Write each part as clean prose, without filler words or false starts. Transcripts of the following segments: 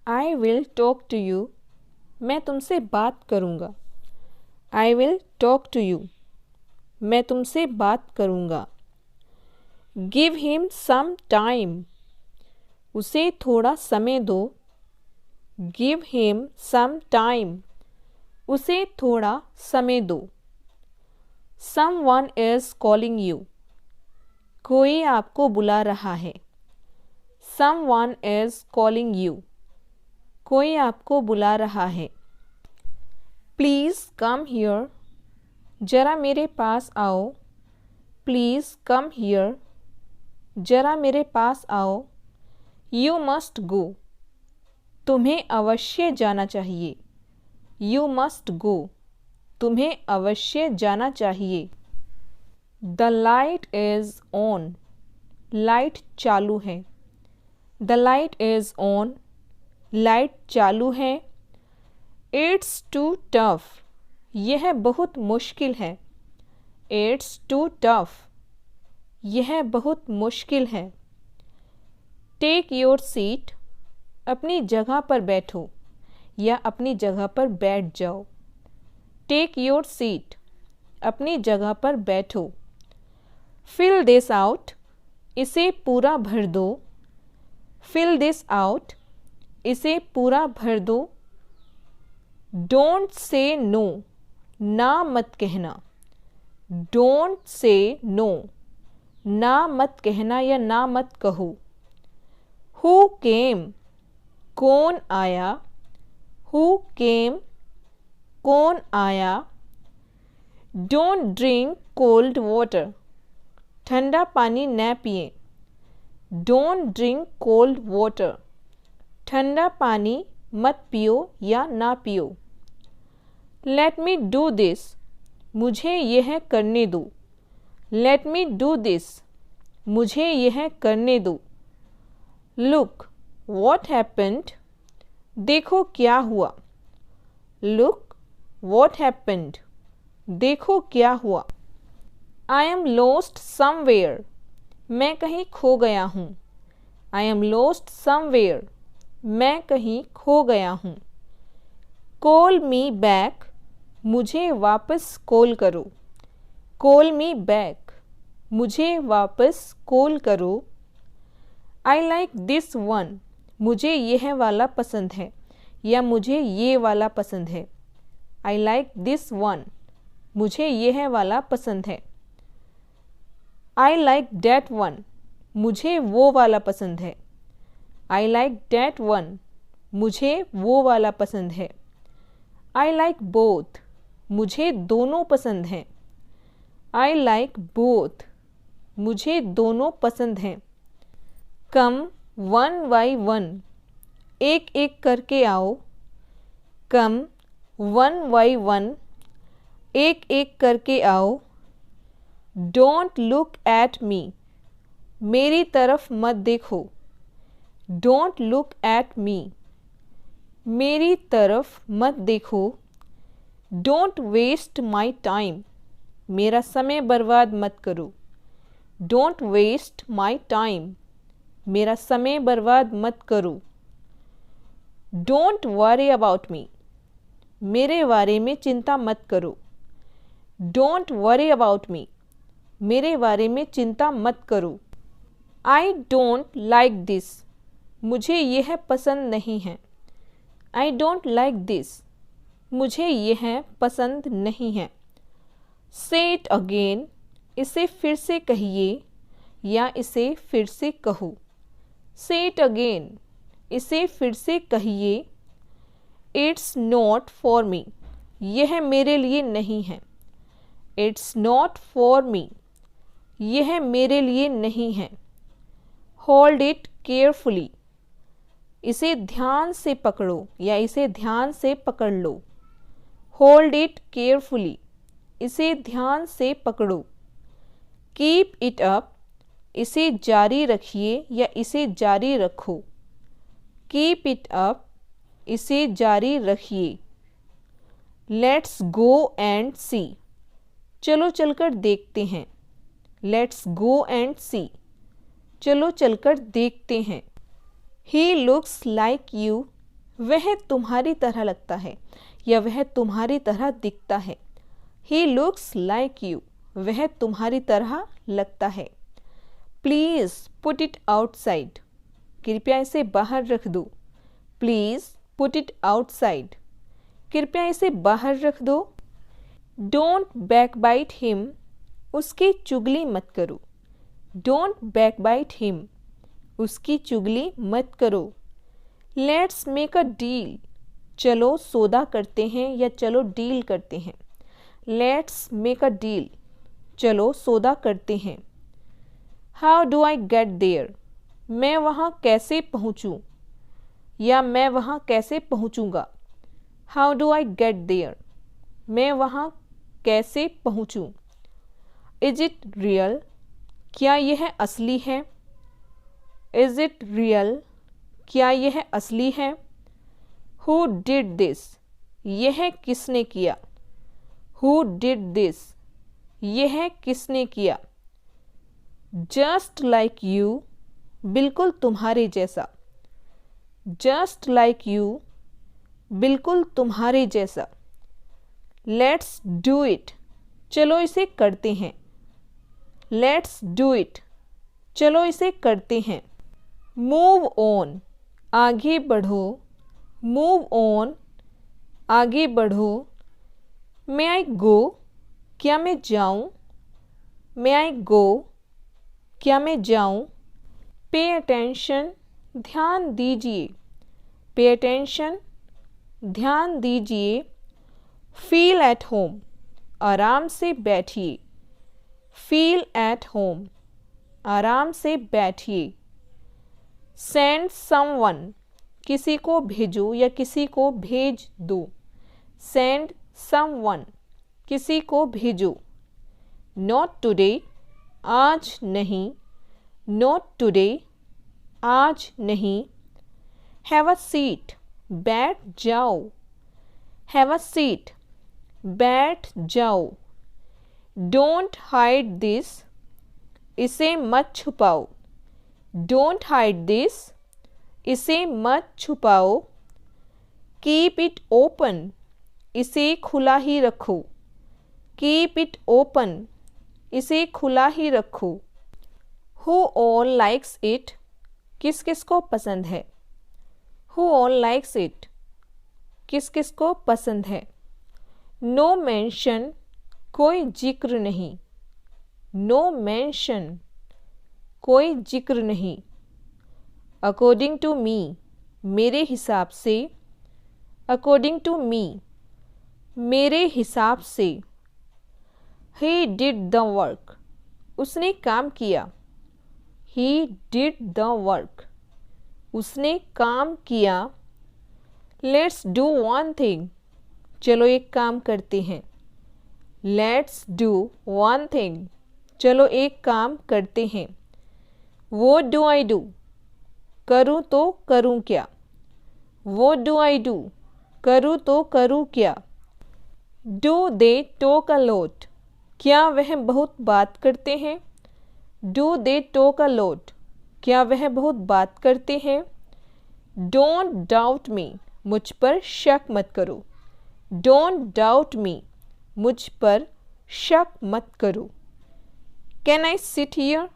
I will talk to you. मैं तुमसे बात करूँगा. I will talk to you. मैं तुमसे बात करूँगा. Give him some time. उसे थोड़ा समय दो. Give him some time. उसे थोड़ा समय दो. Someone is calling you. कोई आपको बुला रहा है. Someone is calling you. कोई आपको बुला रहा है. Please come here. जरा मेरे पास आओ. Please come here. जरा मेरे पास आओ. You must go. तुम्हें अवश्य जाना चाहिए. You must go. तुम्हें अवश्य जाना चाहिए. The light is on. Light चालू है. The light is on. Light चालू है. It's too tough. यह बहुत मुश्किल है. It's too tough. यह बहुत मुश्किल है. Take your seat. अपनी जगह पर बैठो या अपनी जगह पर बैठ जाओ. Take your seat. अपनी जगह पर बैठो. Fill this out. इसे पूरा भर दो. Fill this out. इसे पूरा भर दो. Don't say no. ना मत कहना. Don't say no. ना मत कहना या ना मत कहो. Who came? कौन आया. Who came? कौन आया. Don't drink cold water. ठंडा पानी न पिए. Don't drink cold water. ठंडा पानी मत पियो या ना पियो. Let me do this. मुझे यह करने दो. Let me do this. मुझे यह करने दो. Look, what happened? देखो क्या हुआ. Look, what happened? देखो क्या हुआ. I am lost somewhere. मैं कहीं खो गया हूँ. I am lost somewhere. मैं कहीं खो गया हूँ. Call me back. मुझे वापस कॉल करो. Call me back. मुझे वापस कॉल करो. I like this one. मुझे यह वाला पसंद है या मुझे ये वाला पसंद है. I like this one. मुझे यह वाला पसंद है. I like that one. मुझे वो वाला पसंद है. I like that one. मुझे वो वाला पसंद है. I like both. मुझे दोनों पसंद हैं. I like both. मुझे दोनों पसंद हैं. Come one by one. एक एक करके आओ. Come one by one. एक एक करके आओ. Don't look at me. मेरी तरफ मत देखो. Don't look at me. मेरी तरफ मत देखो. Don't waste my time. मेरा समय बर्बाद मत करो. Don't waste my time. मेरा समय बर्बाद मत करो. Don't worry about me. मेरे बारे में चिंता मत करो. Don't worry about me. मेरे बारे में चिंता मत करो. I don't like this. मुझे यह पसंद नहीं है. I don't like this. मुझे यह पसंद नहीं है. Say it again. इसे फिर से कहिए या इसे फिर से कहो. Say it again. इसे फिर से कहिए. It's not for me. यह मेरे लिए नहीं है. It's not for me. यह मेरे लिए नहीं है. Hold it carefully. इसे ध्यान से पकड़ो या इसे ध्यान से पकड़ लो. Hold it carefully. इसे ध्यान से पकड़ो. Keep it up. इसे जारी रखिए या इसे जारी रखो. Keep it up. इसे जारी रखिए. Let's go and see. चलो चलकर देखते हैं. Let's go and see. चलो चलकर देखते हैं. He looks like you. वह तुम्हारी तरह लगता है या वह तुम्हारी तरह दिखता है। He looks like you. वह तुम्हारी तरह लगता है। Please put it outside. कृपया इसे बाहर रख दो। Please put it outside. कृपया इसे बाहर रख दो। Don't backbite him. उसकी चुगली मत करो। Don't backbite him. उसकी चुगली मत करो। Let's make a deal. चलो सौदा करते हैं या चलो डील करते हैं। Let's make a deal. चलो सौदा करते हैं। How do I get there? मैं वहाँ कैसे पहुँचूँ या मैं वहाँ कैसे पहुँचूँगा। How do I get there? मैं वहाँ कैसे पहुँचूँ। Is it real? क्या यह असली है। Is it real? क्या यह असली है। Who did this? यह किसने किया। Who did this? यह किसने किया। Just like you. बिल्कुल तुम्हारे जैसा। Just like you. बिल्कुल तुम्हारे जैसा। Let's do it. चलो इसे करते हैं। Let's do it. चलो इसे करते हैं। Move on. आगे बढ़ो। Move on. आगे बढ़ो। May I go? क्या मैं जाऊँ। May I go? क्या मैं जाऊँ। Pay attention. ध्यान दीजिए। Pay attention. ध्यान दीजिए। Feel at home. आराम से बैठिए। Feel at home. आराम से बैठिए। Send someone. किसी को भेजो या किसी को भेज दो। Send someone. किसी को भेजो। Not today. आज नहीं। Not today. आज नहीं। Have a seat. बैठ जाओ। Have a seat. बैठ जाओ। Don't hide this. इसे मत छुपाओ। Don't hide this. इसे मत छुपाओ। Keep it open. इसे खुला ही रखो। Keep it open. इसे खुला ही रखो। Who all likes it? किस किस को पसंद है। Who all likes it? किस किस को पसंद है। No mention. कोई जिक्र नहीं। No mention. कोई जिक्र नहीं। According to me. मेरे हिसाब से। According to me. मेरे हिसाब से। He did the work. उसने काम किया। He did the work. उसने काम किया। Let's do one thing. चलो एक काम करते हैं। Let's do one thing. चलो एक काम करते हैं। What do I do? करूँ तो करूँ क्या। What do I do? करूँ तो करूँ क्या। Do they talk a lot? क्या वह बहुत बात करते हैं। Do they talk a lot? क्या वह बहुत बात करते हैं। Don't doubt me. मुझ पर शक मत करो। Don't doubt me. मुझ पर शक मत करो। Can I sit here?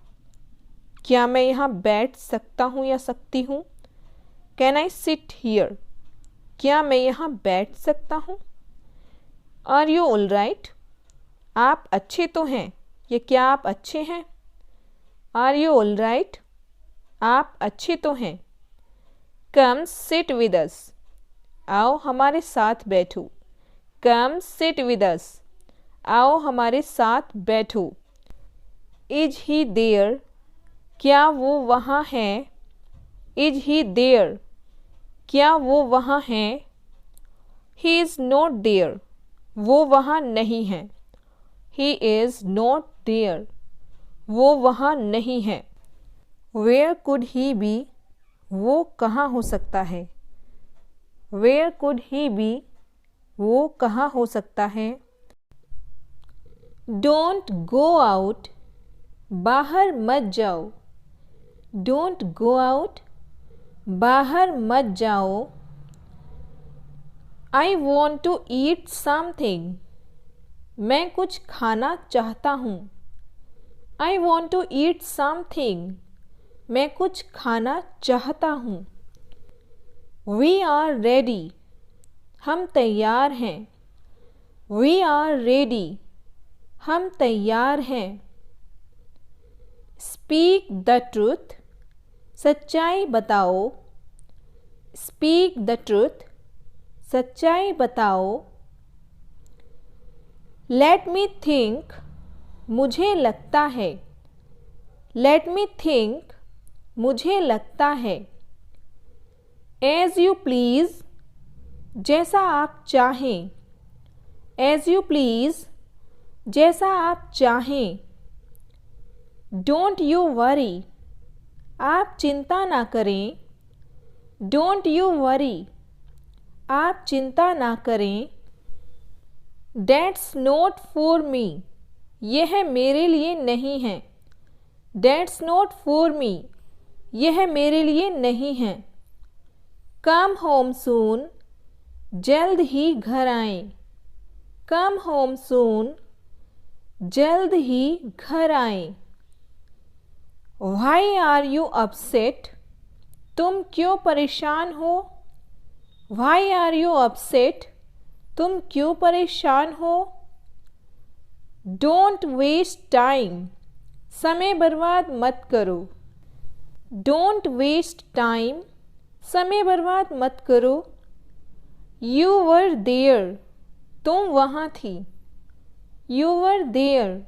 क्या मैं यहाँ बैठ सकता हूँ या सकती हूँ। Can I sit here? क्या मैं यहाँ बैठ सकता हूँ। Are you all right? आप अच्छे तो हैं या क्या आप अच्छे हैं। Are you all right? आप अच्छे तो हैं। Come sit with us. आओ हमारे साथ बैठो। Come sit with us. आओ हमारे साथ बैठो। Is he there? क्या वो वहाँ है। Is he there? क्या वो वहाँ है। He is not there. वो वहाँ नहीं है। He is not there. वो वहाँ नहीं है। Where could he be? वो कहाँ हो सकता है। Where could he be? वो कहाँ हो सकता है। Don't go out. बाहर मत जाओ। Don't go out. बाहर मत जाओ। I want to eat something. मैं कुछ खाना चाहता हूँ. I want to eat something. मैं कुछ खाना चाहता हूँ. We are ready. हम तैयार हैं. We are ready. हम तैयार हैं. Speak the truth. सच्चाई बताओ. Speak the truth. सच्चाई बताओ. Let me think. मुझे लगता है. Let me think. मुझे लगता है. As you please. जैसा आप चाहें. As you please. जैसा आप चाहें. Don't you worry. आप चिंता ना करें. Don't you worry. आप चिंता ना करें. That's not for me. यह मेरे लिए नहीं है. That's not for me. यह मेरे लिए नहीं है. Come home soon. जल्द ही घर आएं. Come home soon. जल्द ही घर आएं. Why are you upset? तुम क्यों परेशान हो? Why are you upset? तुम क्यों परेशान हो? Don't waste time. समय बर्बाद मत करो. Don't waste time. समय बर्बाद मत करो. You were there. तुम वहाँ थी. You were there.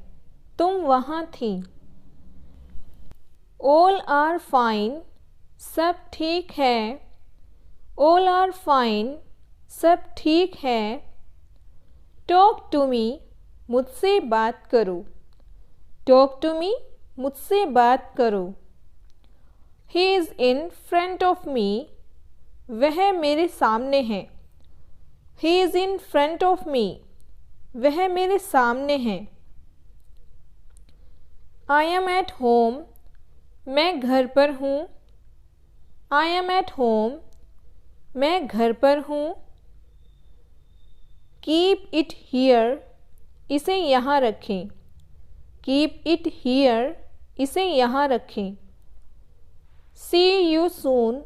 तुम वहाँ थी. All are fine. सब ठीक है. All are fine. सब ठीक है. Talk to me. मुझसे बात करो. Talk to me. मुझसे बात करो. He is in front of me. वह मेरे सामने है. He is in front of me. वह मेरे सामने है. I am at home. मैं घर पर हूँ. I am at home. मैं घर पर हूँ. Keep it here. इसे यहाँ रखें. Keep it here. इसे यहाँ रखें. See you soon.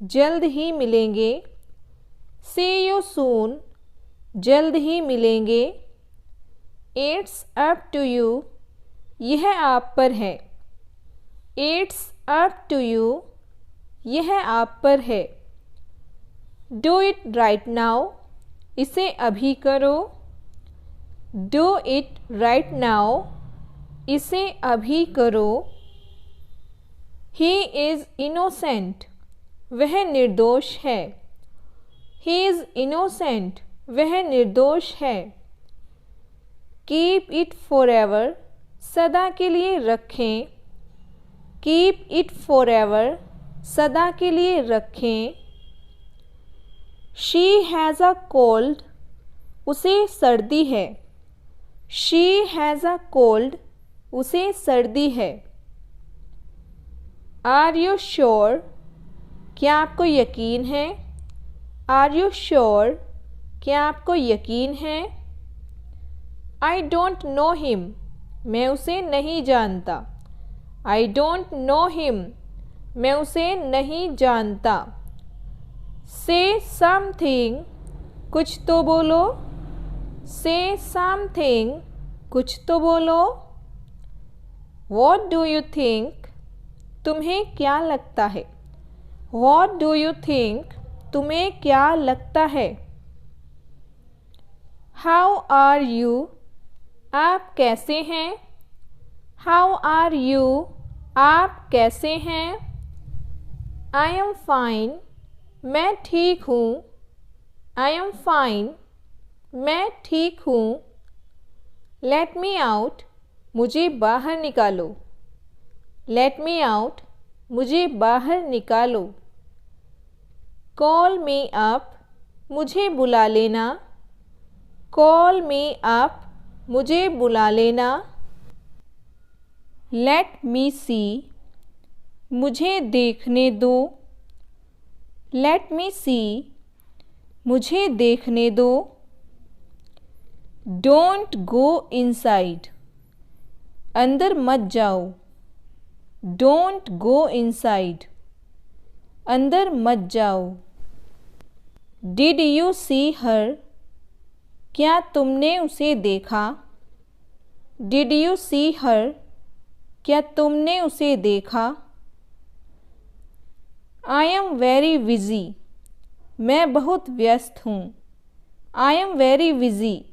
जल्द ही मिलेंगे. See you soon. जल्द ही मिलेंगे. It's up to you. यह आप पर है. It's up to you. यह आप पर है. Do it right now. इसे अभी करो. Do it right now. इसे अभी करो. He is innocent. वह निर्दोष है. He is innocent. वह निर्दोष है. Keep it forever. सदा के लिए रखें. Keep it forever. सदा के लिए रखें. She has a cold. उसे सर्दी है. She has a cold. उसे सर्दी है. Are you sure? क्या आपको यकीन है? Are you sure? क्या आपको यकीन है? I don't know him. मैं उसे नहीं जानता. I don't know him. मैं उसे नहीं जानता. Say something. कुछ तो बोलो. Say something. कुछ तो बोलो. What do you think? तुम्हें क्या लगता है? What do you think? तुम्हें क्या लगता है? How are you? आप कैसे हैं? How are you? आप कैसे हैं? I am fine. मैं ठीक हूँ. I am fine. मैं ठीक हूँ. Let me out. मुझे बाहर निकालो. Let me out. मुझे बाहर निकालो. Call me up. मुझे बुला लेना. Call me up. मुझे बुला लेना. Let me see. मुझे देखने दो. Let me see. मुझे देखने दो। डोंट गो इनसाइड, अंदर मत जाओ। डोंट गो इनसाइड, अंदर मत जाओ। डिड यू सी हर, क्या तुमने उसे देखा? डिड यू सी हर, क्या तुमने उसे देखा? आई एम वेरी बिज़ी, मैं बहुत व्यस्त हूँ। आई एम वेरी बिज़ी,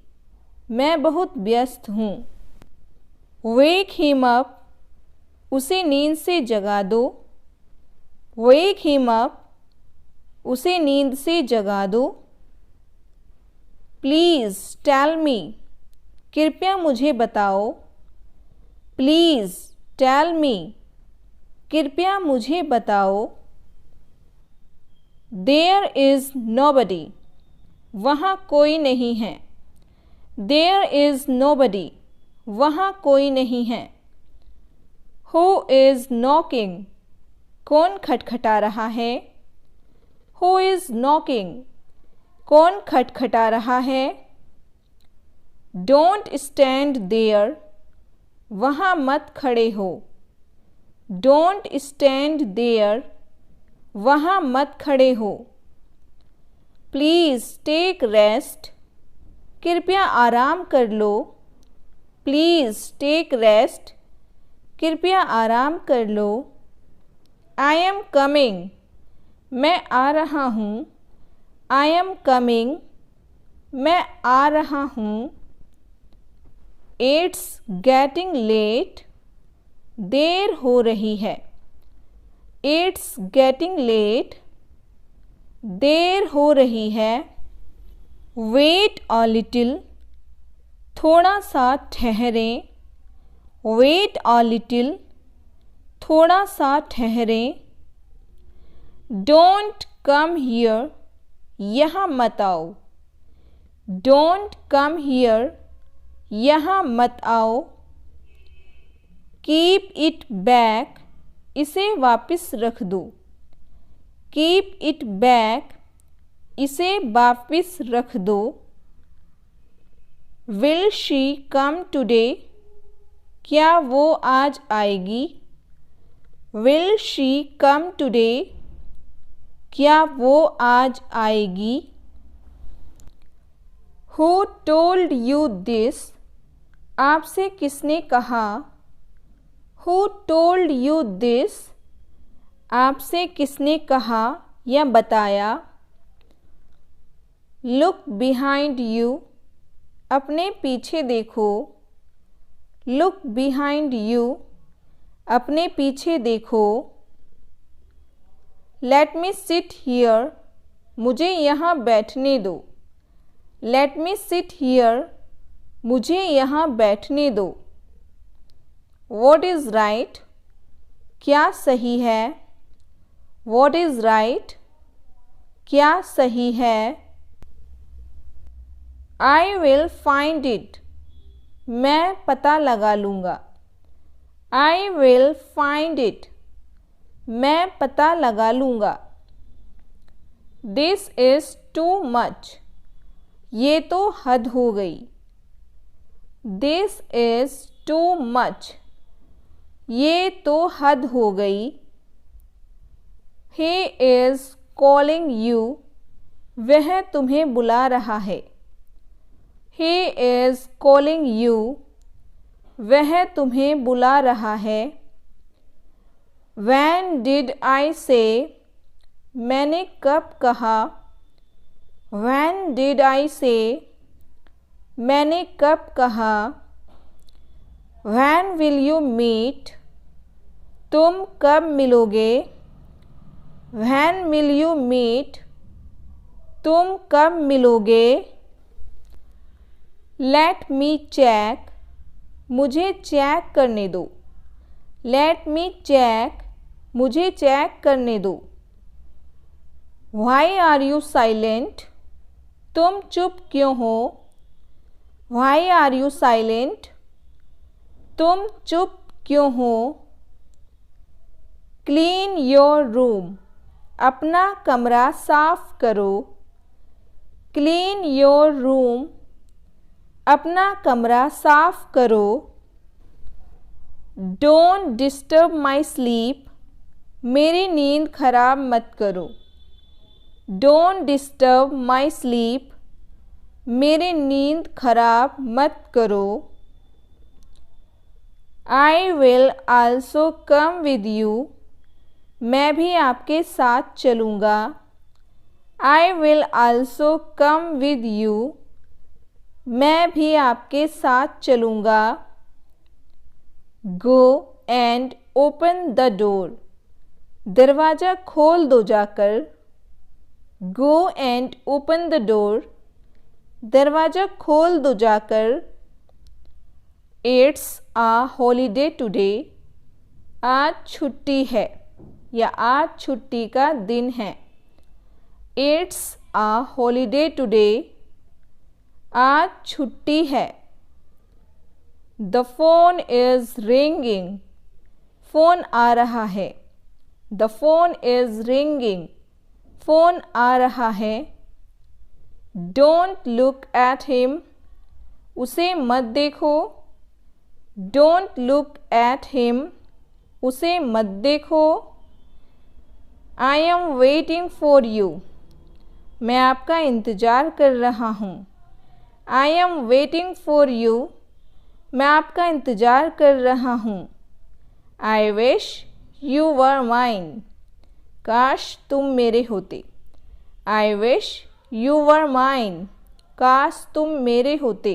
मैं बहुत व्यस्त हूँ। वेक हिम अप, उसे नींद से जगा दो। वेक हिम अप, उसे नींद से जगा दो। प्लीज़ टेल मी, कृपया मुझे बताओ। प्लीज़ टेल मी, कृपया मुझे बताओ। देयर इज़ नोबडी, वहाँ कोई नहीं है। देयर इज़ नोबडी, वहाँ कोई नहीं है। हु इज़ नॉकिंग, कौन खटखटा रहा है? हु इज़ नॉकिंग, कौन खटखटा रहा है? डोंट स्टैंड देयर, वहाँ मत खड़े हो। डोंट स्टैंड देयर, वहाँ मत खड़े हो। प्लीज़ टेक रेस्ट, कृपया आराम कर लो। प्लीज़ टेक रेस्ट, कृपया आराम कर लो। आई एम कमिंग, मैं आ रहा हूँ। आई एम कमिंग, मैं आ रहा हूँ। इट्स गेटिंग लेट, देर हो रही है। इट्स गेटिंग लेट, देर हो रही है। वेट अ लिटिल, थोड़ा सा ठहरें। वेट अ लिटिल, थोड़ा सा ठहरें। डोंट कम हियर, यहाँ मत आओ। डोंट कम हियर, यहाँ मत आओ। कीप इट बैक, इसे वापस रख दो। कीप इट बैक, इसे वापस रख दो। विल शी कम टुडे, क्या वो आज आएगी? विल शी कम टुडे, क्या वो आज आएगी? हु टोल्ड यू दिस, आपसे किसने कहा? हु टोल्ड यू दिस, आपसे किसने कहा या बताया? लुक बिहाइंड यू, अपने पीछे देखो। लुक बिहाइंड यू, अपने पीछे देखो। लेट मी सिट हियर, मुझे यहाँ बैठने दो। लेट मी सिट हियर, मुझे यहाँ बैठने दो। वॉट इज़ राइट, क्या सही है? वॉट इज़ राइट, क्या सही है? आई विल फाइंड इट, मैं पता लगा लूँगा। आई विल फाइंड इट, मैं पता लगा लूँगा। दिस इज़ टू मच, ये तो हद हो गई। दिस इज़ टू मच, ये तो हद हो गई। ही इज़ कॉलिंग यू, वह तुम्हें बुला रहा है। ही इज़ कॉलिंग यू, वह तुम्हें बुला रहा है। When did I say, मैंने कब कहा? When did I say, मैंने कब कहा? When will you meet, तुम कब मिलोगे? When will you meet, तुम कब मिलोगे? Let me check, मुझे चेक करने दो। Let me check, मुझे चेक करने दो। Why are you silent, तुम चुप क्यों हो? Why are you silent, तुम चुप क्यों हो? Clean your room, अपना कमरा साफ करो। क्लीन योर रूम, अपना कमरा साफ करो। डोंट डिस्टर्ब माई स्लीप, मेरी नींद खराब मत करो। डोंट डिस्टर्ब माई स्लीप, मेरी नींद खराब मत करो। I will also come with you, मैं भी आपके साथ चलूँगा। I will also come with you, मैं भी आपके साथ चलूँगा। Go and open the door, दरवाज़ा खोल दो जाकर। Go and open the door, दरवाज़ा खोल दो जाकर। इट्स आ हॉलीडे टुडे, आज छुट्टी है या आज छुट्टी का दिन है। इट्स आ हॉलीडे टुडे, आज छुट्टी है। The phone is ringing, phone आ रहा है। The phone is ringing, phone आ रहा है। डोंट लुक एट हिम, उसे मत देखो। डोंट लुक एट हिम, उसे मत देखो। I am waiting for you, मैं आपका इंतज़ार कर रहा हूँ। I am waiting for you, मैं आपका इंतज़ार कर रहा हूँ। I wish you were mine, काश तुम मेरे होते। I wish you were mine, काश तुम मेरे होते।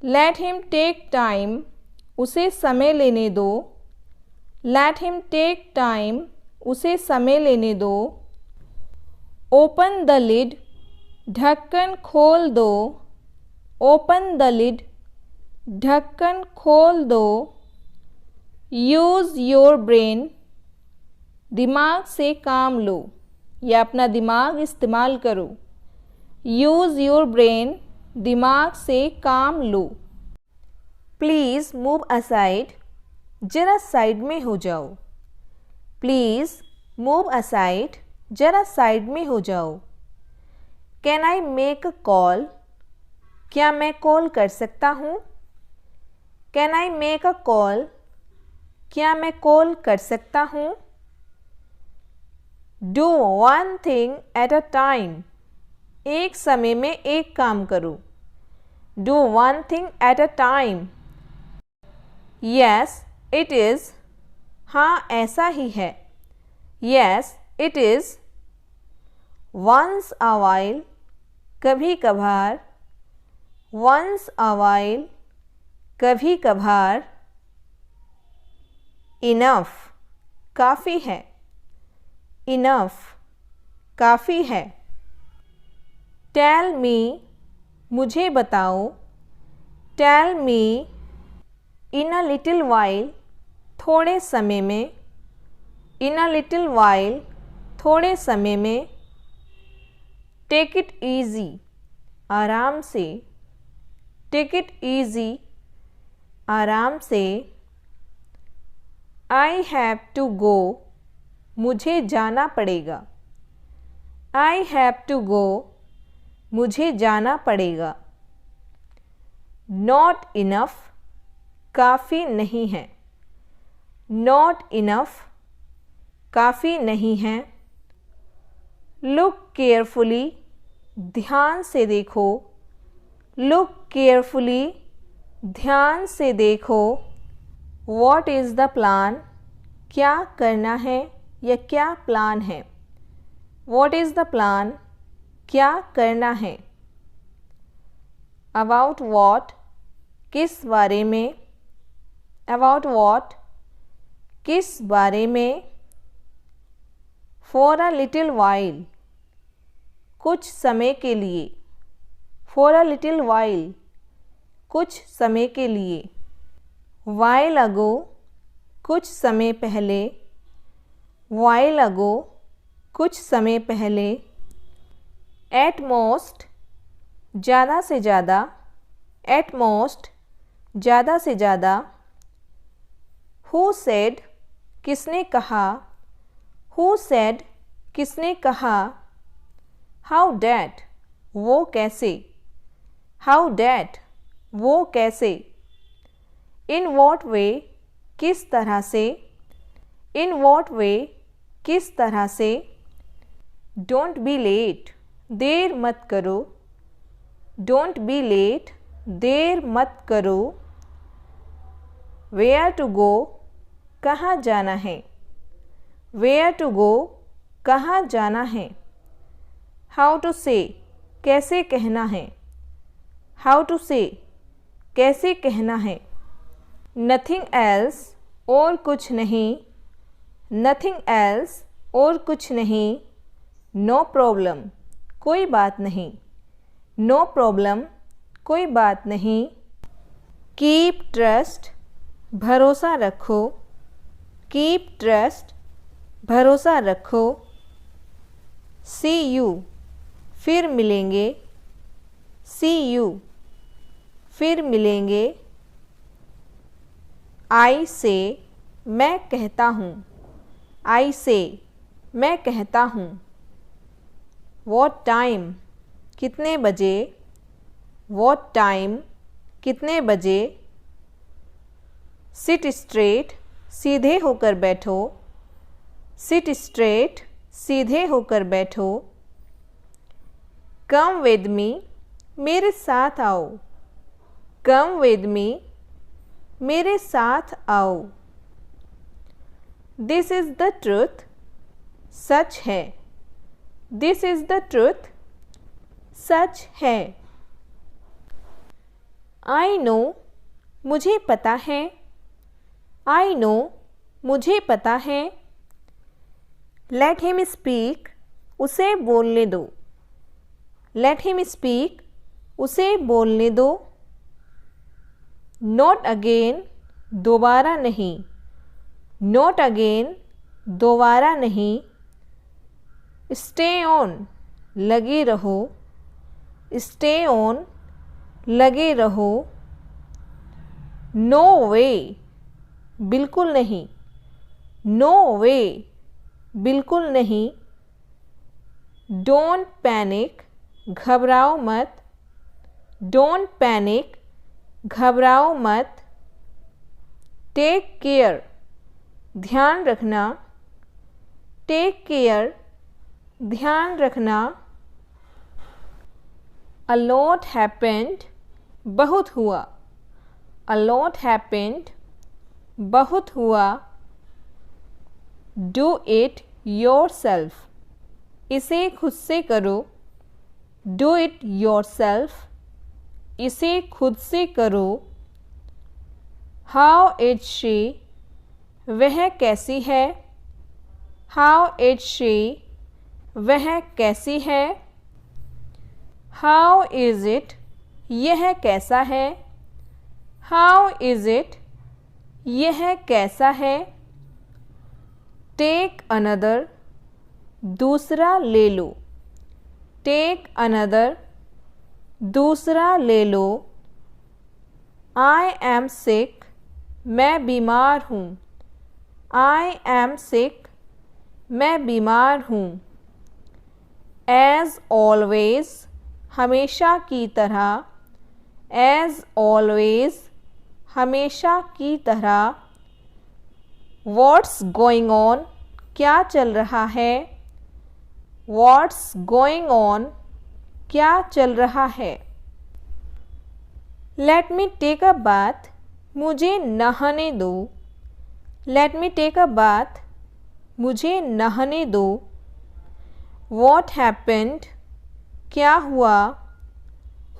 लेट हिम टेक टाइम, उसे समय लेने दो। लेट हिम टेक टाइम, उसे समय लेने दो। ओपन द लिड, ढक्कन खोल दो। ओपन द लिड, ढक्कन खोल दो। यूज़ योर ब्रेन, दिमाग से काम लो या अपना दिमाग इस्तेमाल करो। यूज़ योर ब्रेन, दिमाग से काम लो। प्लीज़ मूव असाइड, जरा साइड में हो जाओ। प्लीज़ मूव असाइड, जरा साइड में हो जाओ। Can I make a call, क्या मैं कॉल कर सकता हूँ। Can I make a call, क्या मैं कॉल कर सकता हूँ। Do one thing at a time, एक समय में एक काम करो। Do one thing at a time. Yes it is, हाँ ऐसा ही है। Yes it is. Once a while, कभी कभार। वंस अ वाइल, कभी कभार। इनफ, काफ़ी है। इनफ, काफ़ी है। टेल मी, मुझे बताओ। Tell me, in a little while, थोड़े समय में। इन अ लिटिल वाइल, थोड़े समय में। टेक इट ईजी, आराम से। टेक इट ईजी, आराम से। आई हैव टू गो, मुझे जाना पड़ेगा। आई हैव टू गो, मुझे जाना पड़ेगा। नॉट इनफ, काफ़ी नहीं है। नॉट इनफ, काफ़ी नहीं है। लुक केयरफुली, ध्यान से देखो। लुक केयरफुली, ध्यान से देखो। वॉट इज़ द प्लान, क्या करना है या क्या प्लान है। वॉट इज़ द प्लान, क्या करना है। अबाउट वॉट, किस बारे में। अबाउट वॉट, किस बारे में। फॉर अ लिटिल वाइल, कुछ समय के लिए। फॉर अ लिटिल वाइल, कुछ समय के लिए। वाइल अगो, कुछ समय पहले। वाइल अगो, कुछ समय पहले। एट मोस्ट, ज़्यादा से ज़्यादा। एट मोस्ट, ज़्यादा से ज़्यादा। हु सेड, किसने कहा। हु सेड, किसने कहा। हाउ डैट, वो कैसे, हाउ डैट, वो कैसे, इन वॉट वे, किस तरह से, इन वॉट वे, किस तरह से, डोंट बी लेट, देर मत करो, डोंट बी लेट, देर मत करो, वेयर टू गो, कहाँ जाना है, वेयर टू गो, कहाँ जाना है, हाउ टू से, कैसे कहना है, हाउ टू से, कैसे कहना है, नथिंग एल्स, और कुछ नहीं, नथिंग एल्स, और कुछ नहीं, नो प्रॉब्लम, कोई बात नहीं, नो प्रॉब्लम, कोई बात नहीं, कीप ट्रस्ट, भरोसा रखो, कीप ट्रस्ट, भरोसा रखो, सी यू, फिर मिलेंगे, सी यू, फिर मिलेंगे, आई से, मैं कहता हूँ, आई से, मैं कहता हूँ, वॉट टाइम, कितने बजे, वॉट टाइम, कितने बजे, सिट स्ट्रेट, सीधे होकर बैठो, सिट स्ट्रेट, सीधे होकर बैठो, कम विद मी, मेरे साथ आओ, कम विद मी, मेरे साथ आओ, दिस इज़ द ट्रुथ, सच है, दिस इज़ द ट्रुथ, सच है, आई नो, मुझे पता है, आई नो, मुझे पता है, लेट हिम स्पीक, उसे बोलने दो, लेट हिम स्पीक, उसे बोलने दो, नॉट अगेन, दोबारा नहीं, नॉट अगेन, दोबारा नहीं, स्टे ऑन, लगे रहो, स्टे ऑन, लगे रहो, नो वे, बिल्कुल नहीं, नो वे, बिल्कुल नहीं, डोंट पैनिक, घबराओ मत, डोंट पैनिक, घबराओ मत, टेक केयर, ध्यान रखना, टेक केयर, ध्यान रखना, अ लॉट हैपेंड, बहुत हुआ, अ लॉट हैपेंड, बहुत हुआ, डू इट योरसेल्फ, इसे खुद से करो, डू इट योरसेल्फ, इसे खुद से करो, हाउ इज शी, वह कैसी है, हाउ इज शी, वह कैसी है, हाउ इज़ इट, यह कैसा है, हाउ इज़ इट, यह कैसा है, टेक अनदर, दूसरा ले लो, टेक अनदर, दूसरा ले लो, आई एम सिक, मैं बीमार हूँ, आई एम सिक, मैं बीमार हूँ, एज ऑलवेज, हमेशा की तरह, एज ऑलवेज, हमेशा की तरह, व्हाट्स गोइंग ऑन, क्या चल रहा है, व्हाट्स गोइंग ऑन, क्या चल रहा है, let me take a bath, मुझे नहाने दो, let me take a bath, मुझे नहाने दो, व्हाट हैपेंड, क्या हुआ,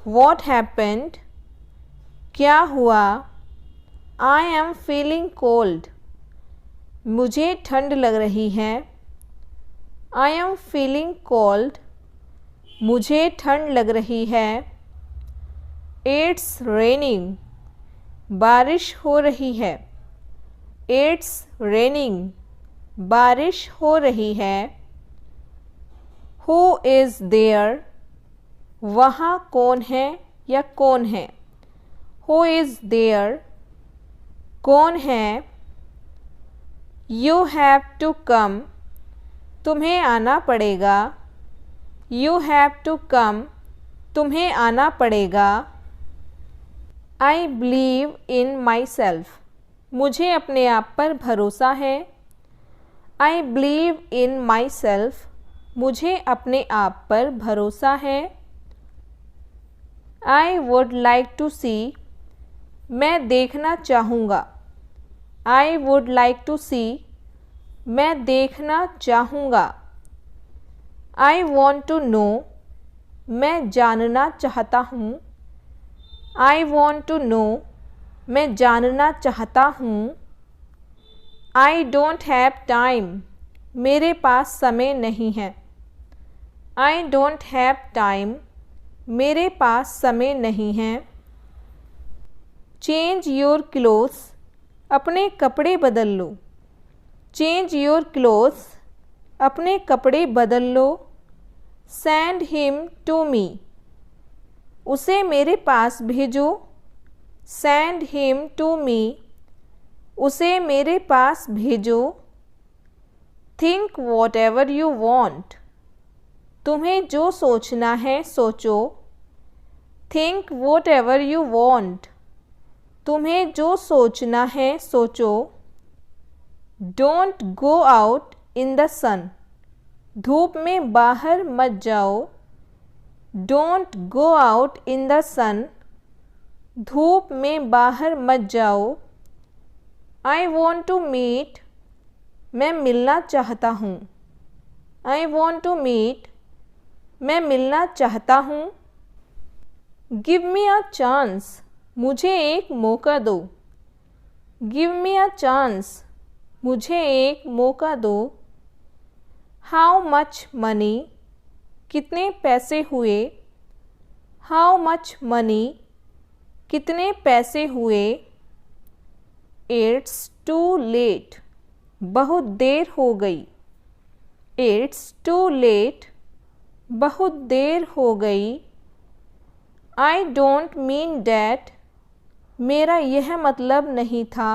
व्हाट हैपेंड, क्या हुआ, आई एम फीलिंग कोल्ड, मुझे ठंड लग रही है, आई एम फीलिंग कोल्ड, मुझे ठंड लग रही है, इट्स रेनिंग, बारिश हो रही है, इट्स रेनिंग, बारिश हो रही है, हु इज़ देयर, वहाँ कौन है या कौन है, हु इज़ देयर, कौन है, यू हैव टू कम, तुम्हें आना पड़ेगा, यू हैव टू कम, तुम्हें आना पड़ेगा। I believe in myself, मुझे अपने आप पर भरोसा है। I believe in myself, मुझे अपने आप पर भरोसा है। I would like to see, मैं देखना चाहूँगा। I would like to see, मैं देखना चाहूँगा। I want to know, मैं जानना चाहता हूँ। I want to know, मैं जानना चाहता हूँ। I don't have time, मेरे पास समय नहीं है। I don't have time, मेरे पास समय नहीं है। Change your clothes, अपने कपड़े बदल लो। Change your clothes, अपने कपड़े बदल लो। Send him to me, उसे मेरे पास भेजो। Send him to me, उसे मेरे पास भेजो। Think whatever you want, तुम्हें जो सोचना है सोचो। Think whatever you want, तुम्हें जो सोचना है सोचो। Don't go out in the sun, धूप में बाहर मत जाओ। Don't go out in the sun, धूप में बाहर मत जाओ। I want to meet, मैं मिलना चाहता हूँ। I want to meet, मैं मिलना चाहता हूँ। Give me a chance, मुझे एक मौका दो। Give me a chance, मुझे एक मौका दो। How much money, कितने पैसे हुए। How much money, कितने पैसे हुए। It's too late, बहुत देर हो गई। It's too late, बहुत देर हो गई। I don't mean that, मेरा यह मतलब नहीं था।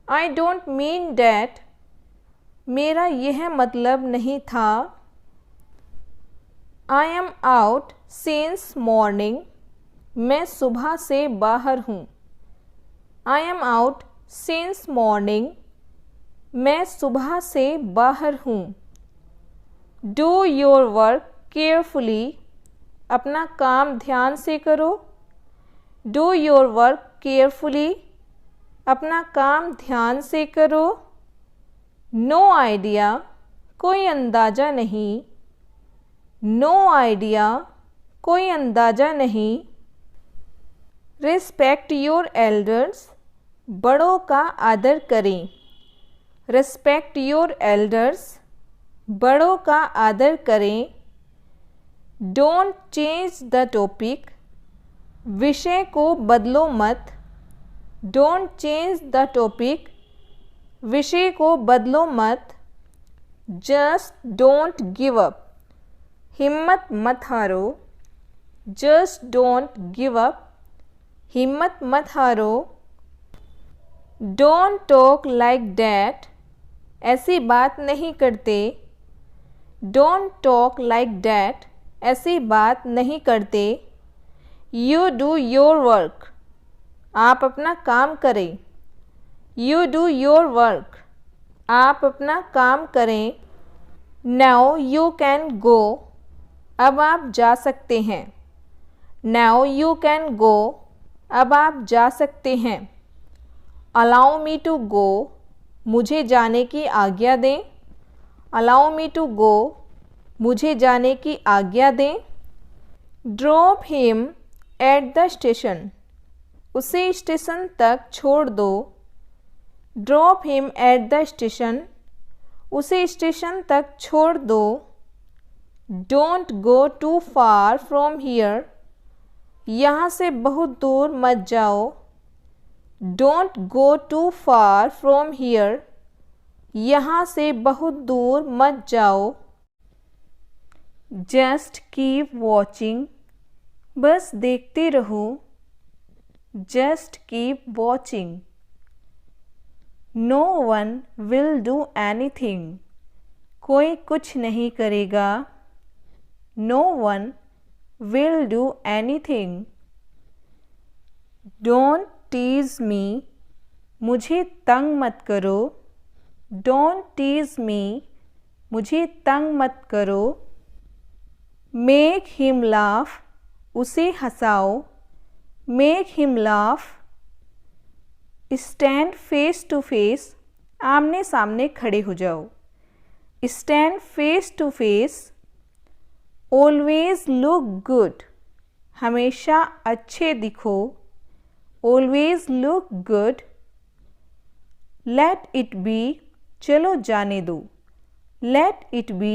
I don't mean that, मेरा यह मतलब नहीं था। I am out since morning, मैं सुबह से बाहर हूँ। I am out since morning, मैं सुबह से बाहर हूँ। Do your work carefully, अपना काम ध्यान से करो। Do your work carefully, अपना काम ध्यान से करो। No idea, कोई अंदाज़ा नहीं। No idea, कोई अंदाज़ा नहीं। Respect your elders, बड़ों का आदर करें। Respect your elders, बड़ों का आदर करें। Don't change the topic, विषय को बदलो मत। Don't change the topic, विषय को बदलो मत। Just don't give up, हिम्मत मत हारो। Just don't give up, हिम्मत मत हारो। Don't talk like that, ऐसी बात नहीं करते। Don't talk like that, ऐसी बात नहीं करते। You do your work, आप अपना काम करें। You do your work, आप अपना काम करें। Now you can go, अब आप जा सकते हैं। Now you can go, अब आप जा सकते हैं। Allow me to go, मुझे जाने की आज्ञा दें। Allow me to go, मुझे जाने की आज्ञा दें। Drop him at the station, उसे स्टेशन तक छोड़ दो। Drop him at the station, उसे स्टेशन तक छोड़ दो। Don't go too far from here, यहाँ से बहुत दूर मत जाओ। Don't go too far from here, यहाँ से बहुत दूर मत जाओ। Just keep watching, बस देखते रहो। Just keep watching. No one will do anything, कोई कुछ नहीं करेगा। No one will do anything. Don't tease me. मुझे तंग मत करो. Don't tease me. मुझे तंग मत करो. Make him laugh. उसे हंसाओ. Make him laugh. Stand face to face. आमने सामने खड़े हो जाओ. Stand face to face. Always look good. हमेशा अच्छे दिखो. Always look good. Let it be. चलो जाने दो. Let it be.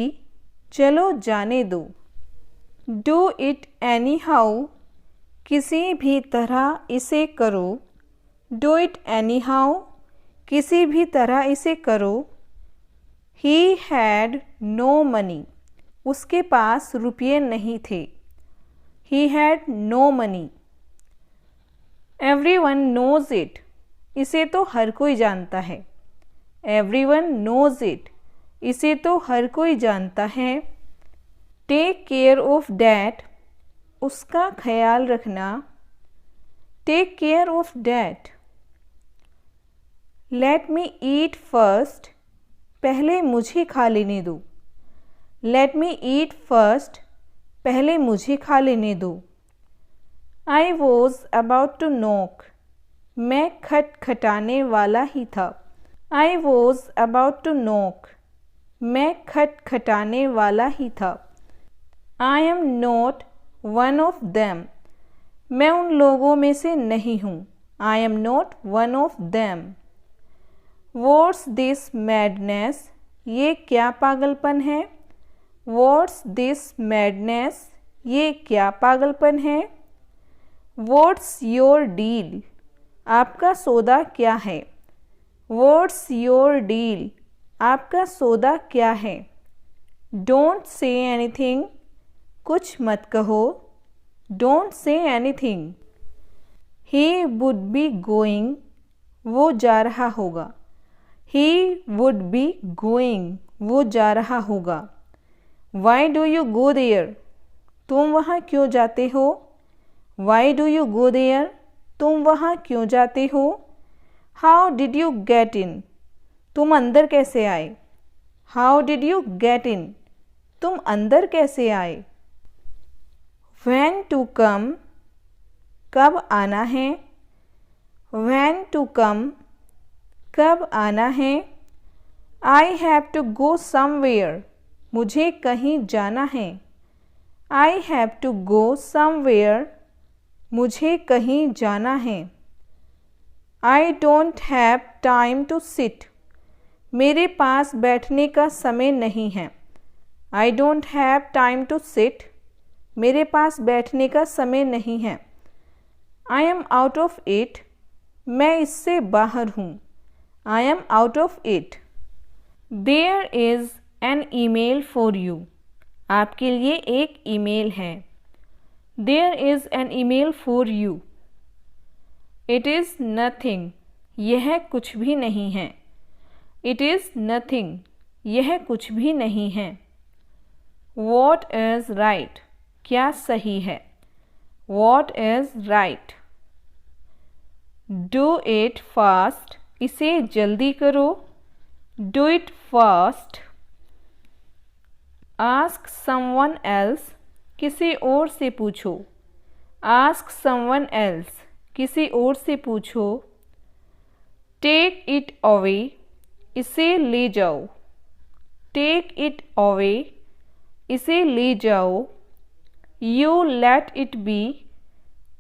चलो जाने दो. Do it anyhow. किसी भी तरह इसे करो. Do it anyhow. किसी भी तरह इसे करो. He had no money. उसके पास रुपये नहीं थे. He had no money. Everyone knows it. इसे तो हर कोई जानता है. Everyone knows it. इसे तो हर कोई जानता है. Take care of that. उसका ख्याल रखना. Take care of that. Let me eat first. पहले मुझे खा लेने दो. Let me eat first. पहले मुझे खा लेने दो. I was about to knock. मैं खटखटाने वाला ही था. I was about to knock. मैं खटखटाने वाला ही था. I am not one of them. मैं उन लोगों में से नहीं हूँ. I am not one of them. What's this madness? ये क्या पागलपन है? What's this madness? ये क्या पागलपन है? What's your deal? आपका सौदा क्या है? What's your deal? आपका सौदा क्या है? Don't say anything. कुछ मत कहो. Don't say anything. He would be going. वो जा रहा होगा. He would be going. वो जा रहा होगा. Why do you go there? तुम वहाँ क्यों जाते हो? Why do you go there? तुम वहाँ क्यों जाते हो? How did you get in? तुम अंदर कैसे आए? How did you get in? तुम अंदर कैसे आए? When to come? कब आना है? When to come? कब आना है? I have to go somewhere. मुझे कहीं जाना है. I have to go somewhere. मुझे कहीं जाना है. I don't have time to sit. मेरे पास बैठने का समय नहीं है. I don't have time to sit. मेरे पास बैठने का समय नहीं है. I am out of it. मैं इससे बाहर हूँ. I am out of it. There is an email for you. आपके लिए एक ईमेल है. There is an email for you. It is nothing. यह कुछ भी नहीं है. It is nothing. यह कुछ भी नहीं है. What is right? क्या सही है? What is right? Do it fast. इसे जल्दी करो. Do it fast. Ask someone else. किसी और से पूछो. Ask someone else. किसी और से पूछो. Take it away. इसे ले जाओ. Take it away. इसे ले जाओ. You let it be.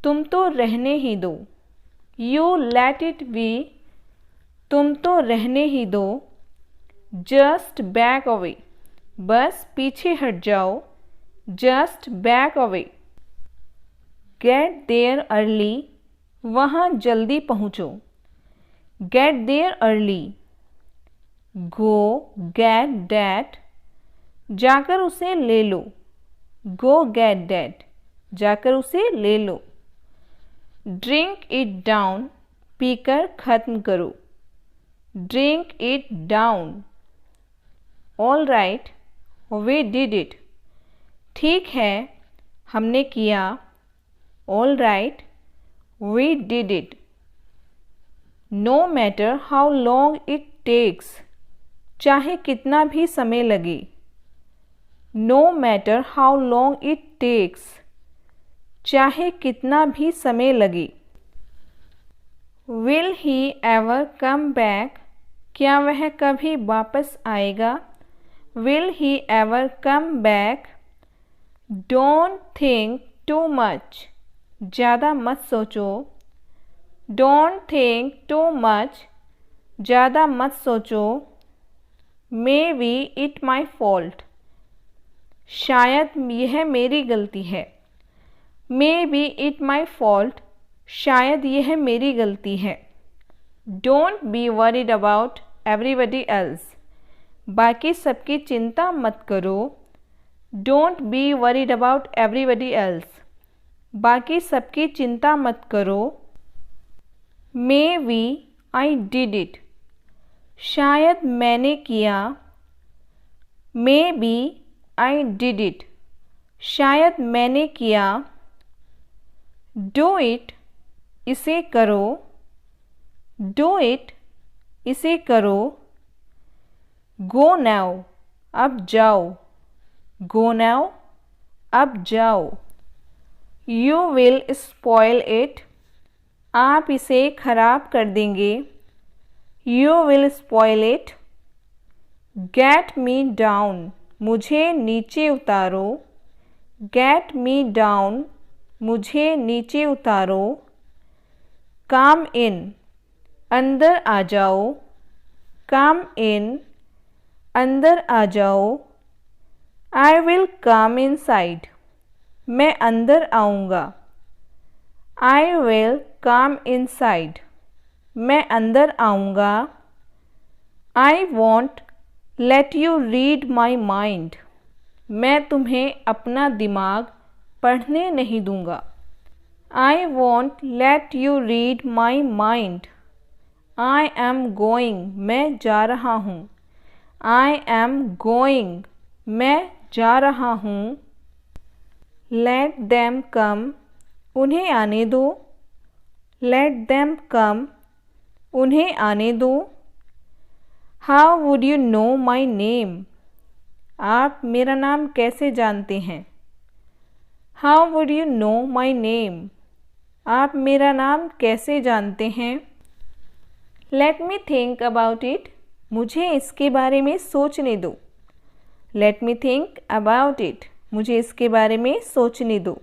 तुम तो रहने ही दो. You let it be. तुम तो रहने ही दो. Just back away. बस पीछे हट जाओ. Just back away. Get there early. वहाँ जल्दी पहुँचो. Get there early. Go get that. जाकर उसे ले लो. Go get that. जाकर उसे ले लो. Drink it down. पीकर ख़त्म करो. Drink it down. All right. We did it. ठीक है, हमने किया। All right, we did it. No matter how long it takes, चाहे कितना भी समय लगे। No matter how long it takes, चाहे कितना भी समय लगे। Will he ever come back, क्या वह कभी वापस आएगा। Will he ever come back. Don't think too much, ज़्यादा मत सोचो। डोंट थिंक टू मच, ज़्यादा मत सोचो। Maybe it my fault, शायद यह मेरी गलती है। Maybe it my fault, शायद यह मेरी गलती है। Don't be worried about everybody else, बाकी सबकी चिंता मत करो। Don't be worried about everybody else, बाकी सबकी चिंता मत करो। Maybe I did it, शायद मैंने किया। Maybe I did it, शायद मैंने किया। डू इट, इसे करो। डू इट, इसे करो। गो नाउ, अब जाओ। गो नाउ, अब जाओ। यू विल स्पॉइल इट, आप इसे खराब कर देंगे। You will spoil it. Get me down, मुझे नीचे उतारो। गेट मी डाउन, मुझे नीचे उतारो। कम इन, अंदर आ जाओ। कम इन, अंदर आ जाओ। आई विल कम इनसाइड, मैं अंदर आऊँगा। आई विल कम इनसाइड, मैं अंदर आऊँगा। I won't let you read my mind, मैं तुम्हें अपना दिमाग पढ़ने नहीं दूँगा। I won't let you read my mind. I am going, मैं जा रहा हूँ। आई एम गोइंग, मैं जा रहा हूँ। लेट देम कम, उन्हें आने दो। लेट देम कम, उन्हें आने दो। How would you know my name, आप मेरा नाम कैसे जानते हैं। How would you know my name, आप मेरा नाम कैसे जानते हैं। Let me think about it, मुझे इसके बारे में सोचने दो। Let me think about it, मुझे इसके बारे में सोचने दो।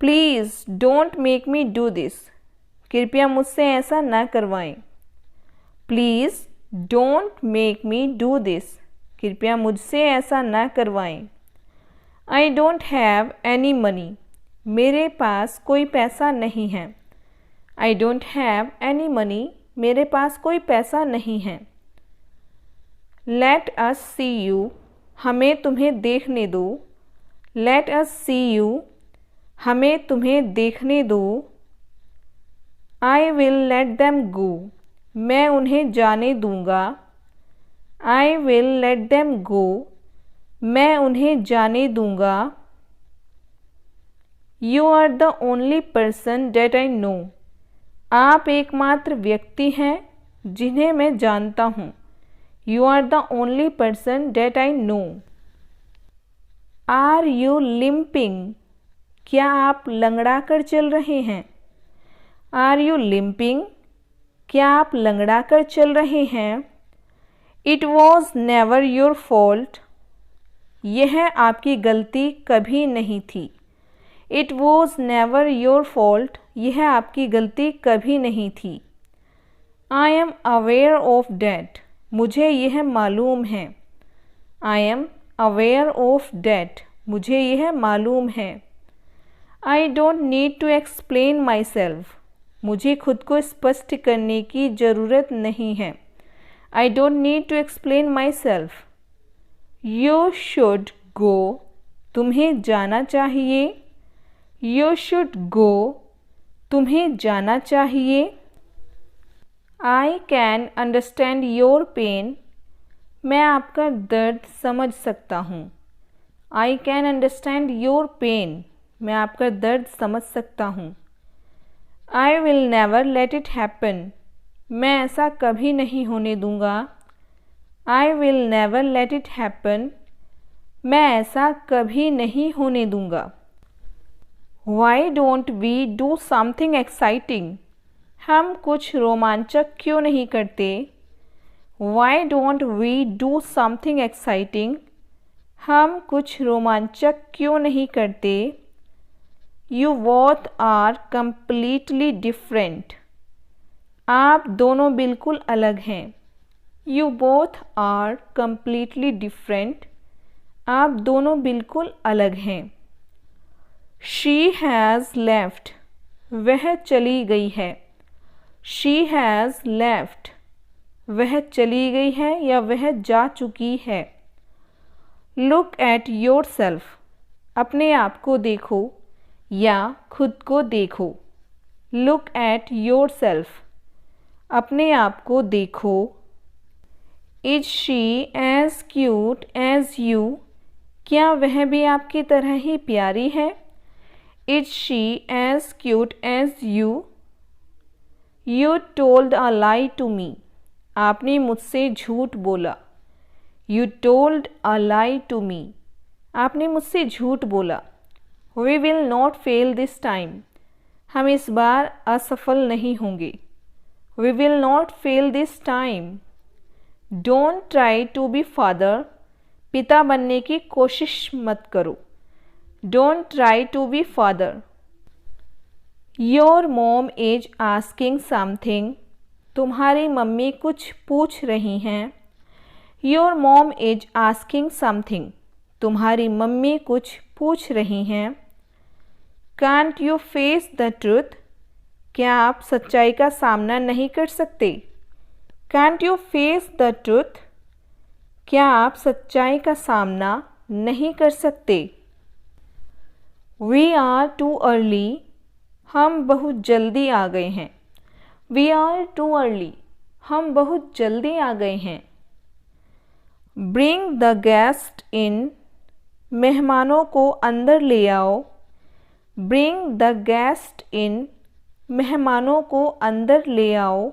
Please don't make me do this, कृपया मुझसे ऐसा ना करवाएं। Please don't make me do this, कृपया मुझसे ऐसा ना करवाएं। I don't have any money, मेरे पास कोई पैसा नहीं है। I don't have any money, मेरे पास कोई पैसा नहीं है। लेट अस सी यू, हमें तुम्हें देखने दो। लेट अस सी यू, हमें तुम्हें देखने दो। I will let them go, मैं उन्हें जाने दूँगा। I will let them go, मैं उन्हें जाने दूँगा। You are the only person that I know, आप एकमात्र व्यक्ति हैं जिन्हें मैं जानता हूँ। You are the only person that I know. Are you limping, क्या आप लंगड़ा कर चल रहे हैं। आर यू लिम्पिंग, क्या आप लंगड़ा कर चल रहे हैं। It was never your fault, यह आपकी गलती कभी नहीं थी। It was never your fault, यह आपकी गलती कभी नहीं थी। I am aware of that, मुझे यह मालूम है। I am aware of that, मुझे यह मालूम है। I don't need to explain myself, मुझे खुद को स्पष्ट करने की ज़रूरत नहीं है। I don't need to explain myself. You should go, तुम्हें जाना चाहिए। यू शुड गो, तुम्हें जाना चाहिए। I can understand your pain, मैं आपका दर्द समझ सकता हूँ। I can understand your pain, मैं आपका दर्द समझ सकता हूँ। I will never let it happen, मैं ऐसा कभी नहीं होने दूँगा। I will never let it happen, मैं ऐसा कभी नहीं होने दूँगा। Why don't we do something exciting, हम कुछ रोमांचक क्यों नहीं करते। Why don't we do something exciting, हम कुछ रोमांचक क्यों नहीं करते। You both are completely different, आप दोनों बिल्कुल अलग हैं। You both are completely different, आप दोनों बिल्कुल अलग हैं। शी हैज़ लेफ्ट, वह चली गई है। शी हैज़ लेफ्ट, वह चली गई है या वह जा चुकी है। लुक एट योर सेल्फ, अपने आप को देखो या खुद को देखो। लुक एट योर सेल्फ, अपने आप को देखो। Is she as cute as you, क्या वह भी आपकी तरह ही प्यारी है। Is she as cute as you. You told a lie to me, आपने मुझसे झूठ बोला। You told a lie to me, आपने मुझसे झूठ बोला। We will not fail this time, हम इस बार असफल नहीं होंगे। We will not fail this time. Don't try to be father, पिता बनने की कोशिश मत करो। Don't try to be father. Your mom is asking something, तुम्हारी मम्मी कुछ पूछ रही हैं। Your mom is asking something, तुम्हारी मम्मी कुछ पूछ रही हैं। Can't you face the truth, क्या आप सच्चाई का सामना नहीं कर सकते। Can't you face the truth, क्या आप सच्चाई का सामना नहीं कर सकते। वी आर टू अर्ली, हम बहुत जल्दी आ गए हैं। वी आर टू अर्ली, हम बहुत जल्दी आ गए हैं। ब्रिंग द गेस्ट इन, मेहमानों को अंदर ले आओ। ब्रिंग द गेस्ट इन, मेहमानों को अंदर ले आओ।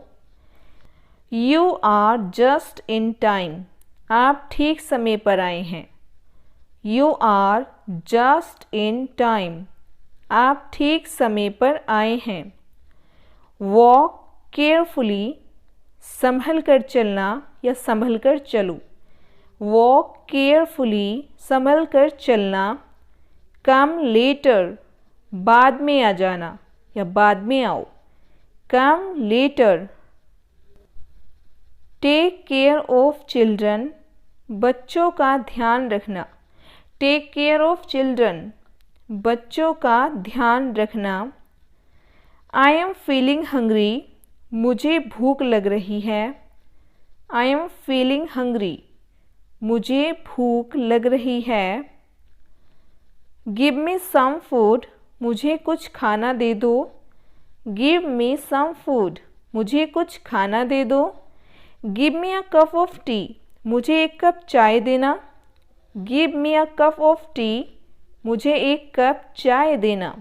You are just in time, आप ठीक समय पर आए हैं। You are just in time, आप ठीक समय पर आए हैं। वॉक केयरफुली, संभल कर चलना या संभल कर चलो। वॉक केयरफुली, संभल कर चलना। कम लेटर, बाद में आ जाना या बाद में आओ। Come later. Take care of children, बच्चों का ध्यान रखना। टेक केयर ऑफ चिल्ड्रन, बच्चों का ध्यान रखना। आई एम फीलिंग हंग्री, मुझे भूख लग रही है। आई एम फीलिंग हंग्री, मुझे भूख लग रही है। गिव मी सम फूड, मुझे कुछ खाना दे दो। गिव मी सम फूड, मुझे कुछ खाना दे दो। Give me a cup of T, मुझे एक कप चाय देना। Give me a cup of T, मुझे एक कप चाय देना।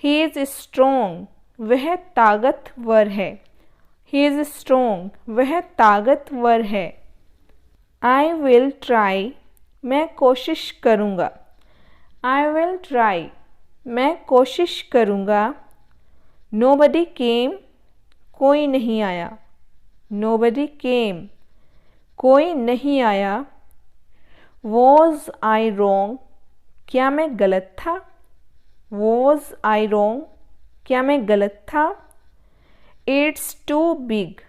ही इज़ स्ट्रॉन्ग, वह ताकतवर है। ही इज़ स्ट्रॉन्ग, वह ताकतवर है। आई विल ट्राई, मैं कोशिश करूँगा। आई विल ट्राई, मैं कोशिश करूँगा। नोबडी केम, कोई नहीं आया। नोबडी केम, कोई नहीं आया। वॉज आई रॉन्ग, क्या मैं गलत था। वॉज आई रॉन्ग, क्या मैं गलत था। इट्स टू बिग,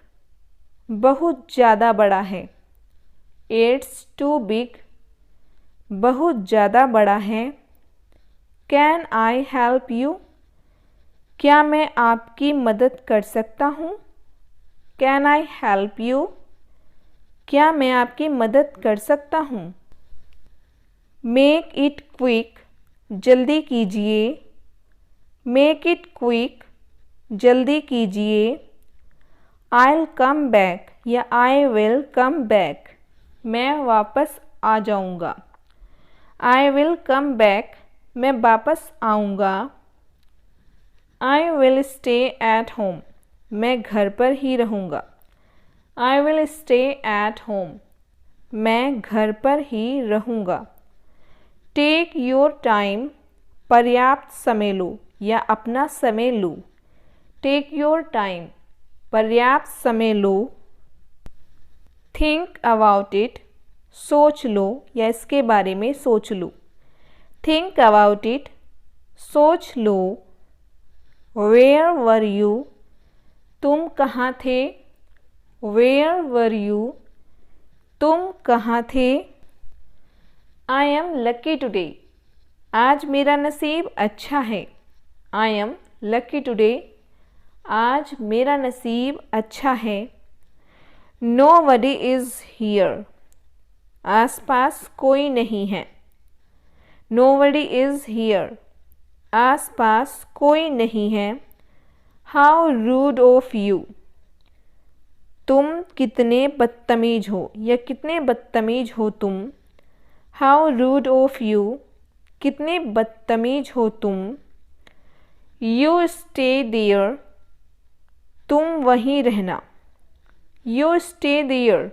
बहुत ज़्यादा बड़ा है। इट्स टू बिग, बहुत ज़्यादा बड़ा है। कैन आई हेल्प यू, क्या मैं आपकी मदद कर सकता हूँ। कैन आई हेल्प यू, क्या मैं आपकी मदद कर सकता हूँ। मेक इट क्विक, जल्दी कीजिए। मेक इट क्विक, जल्दी कीजिए। I'll कम बैक या आई विल कम बैक, मैं वापस आ जाऊँगा। आई विल कम बैक, मैं वापस आऊँगा। I will stay at home, मैं घर पर ही रहूँगा। I will stay at home, मैं घर पर ही रहूँगा। टेक योर टाइम, पर्याप्त समय लो या अपना समय लो। टेक योर टाइम, पर्याप्त समय लो। थिंक अबाउट इट, सोच लो या इसके बारे में सोच लो। थिंक अबाउट इट, सोच लो। वेयर वर यू, तुम कहाँ थे। वेयर वर यू, तुम कहाँ थे। आई एम लकी टुडे, आज मेरा नसीब अच्छा है। आई एम लकी टुडे, आज मेरा नसीब अच्छा है। नोबडी इज़ हियर, आसपास कोई नहीं है। नोबडी इज़ हियर, आसपास कोई नहीं है। हाउ रूड ऑफ यू, तुम कितने बदतमीज हो या कितने बदतमीज हो तुम। हाउ रूड ऑफ यू, कितने बदतमीज हो तुम। यू स्टे देयर, तुम वहीं रहना। यू स्टे देयर,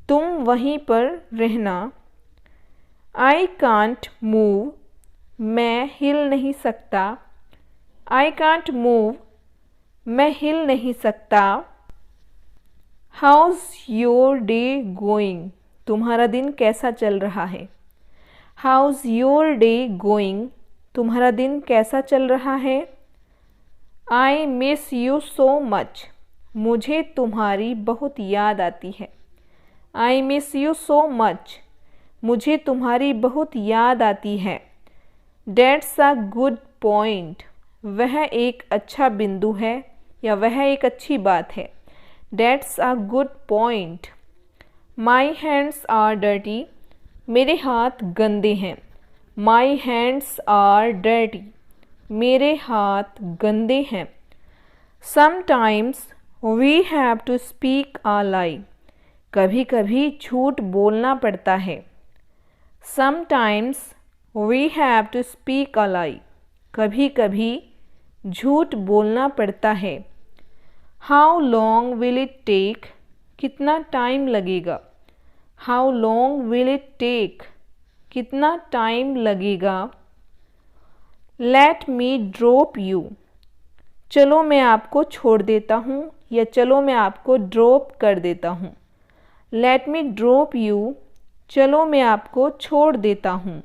तुम वहीं पर रहना। आई कांट मूव, मैं हिल नहीं सकता। आई कांट मूव, मैं हिल नहीं सकता। हाउज़ योर डे गोइंग, तुम्हारा दिन कैसा चल रहा है। हाउज़ योर डे गोइंग, तुम्हारा दिन कैसा चल रहा है। I miss you so much, मुझे तुम्हारी बहुत याद आती है। I miss you so much, मुझे तुम्हारी बहुत याद आती है। डेट्स अ गुड पॉइंट, वह एक अच्छा बिंदु है या वह एक अच्छी बात है। That's a good point. My hands are dirty, मेरे हाथ गंदे हैं। माई हैंड्स आर डर्टी, मेरे हाथ गंदे हैं। Sometimes we have to speak a lie, कभी कभी झूठ बोलना पड़ता है। Sometimes we have to speak a lie, कभी कभी झूठ बोलना पड़ता है। How long will it take, कितना टाइम लगेगा। How long will it take, कितना टाइम लगेगा। लेट मी ड्रॉप यू, चलो मैं आपको छोड़ देता हूँ या चलो मैं आपको ड्रॉप कर देता हूँ। लेट मी ड्रॉप यू, चलो मैं आपको छोड़ देता हूँ।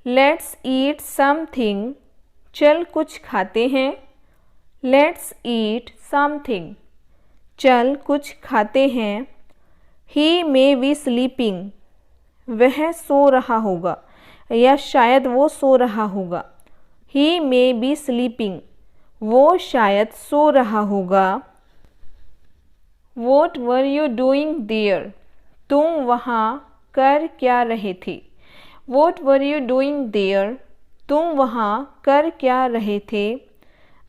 लेट्स ईट समथिंग, चल कुछ खाते हैं। लेट्स ईट समथिंग, चल कुछ खाते हैं। ही मे बी स्लीपिंग, वह सो रहा होगा या शायद वो सो रहा होगा। ही मे बी स्लीपिंग, वो शायद सो रहा होगा। What were you doing there, तुम वहाँ कर क्या रहे थे। What were you doing there, तुम वहाँ कर क्या रहे थे।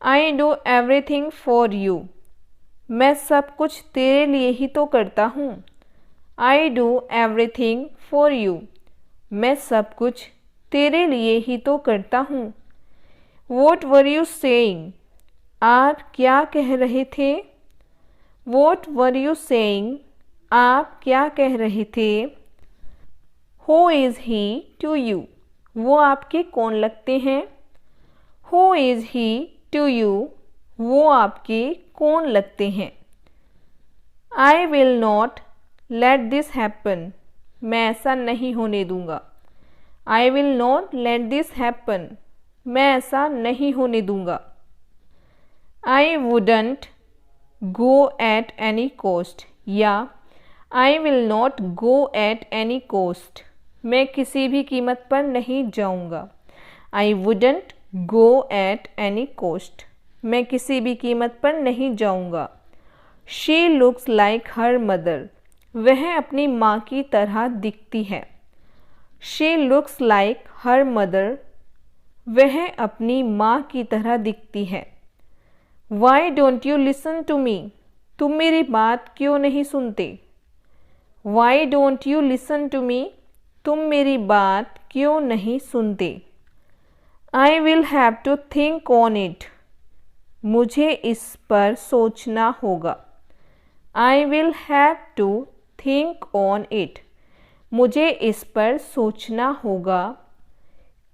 I do everything for you, मैं सब कुछ तेरे लिए ही तो करता हूँ। I do everything for you, मैं सब कुछ तेरे लिए ही तो करता हूँ। What were you saying, आप क्या कह रहे थे। What were you saying, आप क्या कह रहे थे। Who is he to you, वो आपके कौन लगते हैं। Who is he to you, वो आपके कौन लगते हैं। I will not let this happen, मैं ऐसा नहीं होने दूंगा। I will not let this happen, मैं ऐसा नहीं होने दूंगा। I wouldn't go at any cost, या I will not go at any cost, मैं किसी भी कीमत पर नहीं जाऊंगा। I wouldn't go at any cost, मैं किसी भी कीमत पर नहीं जाऊंगा। She looks like her mother, वह अपनी माँ की तरह दिखती है। She looks like her mother, वह अपनी माँ की तरह दिखती है। Why don't you listen to me, तुम मेरी बात क्यों नहीं सुनते। Why don't you listen to me, तुम मेरी बात क्यों नहीं सुनते? I will have to think on it. मुझे इस पर सोचना होगा। I will have to think on it. मुझे इस पर सोचना होगा।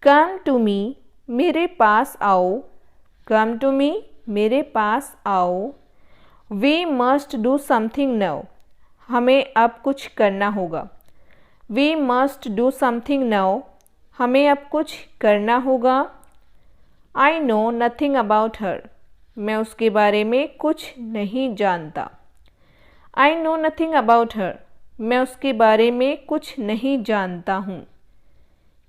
Come to me. मेरे पास आओ। Come to me. मेरे पास आओ। We must do something now. हमें अब कुछ करना होगा। We must do something now. हमें अब कुछ करना होगा। I know nothing about her. मैं उसके बारे में कुछ नहीं जानता। I know nothing about her. मैं उसके बारे में कुछ नहीं जानता हूँ।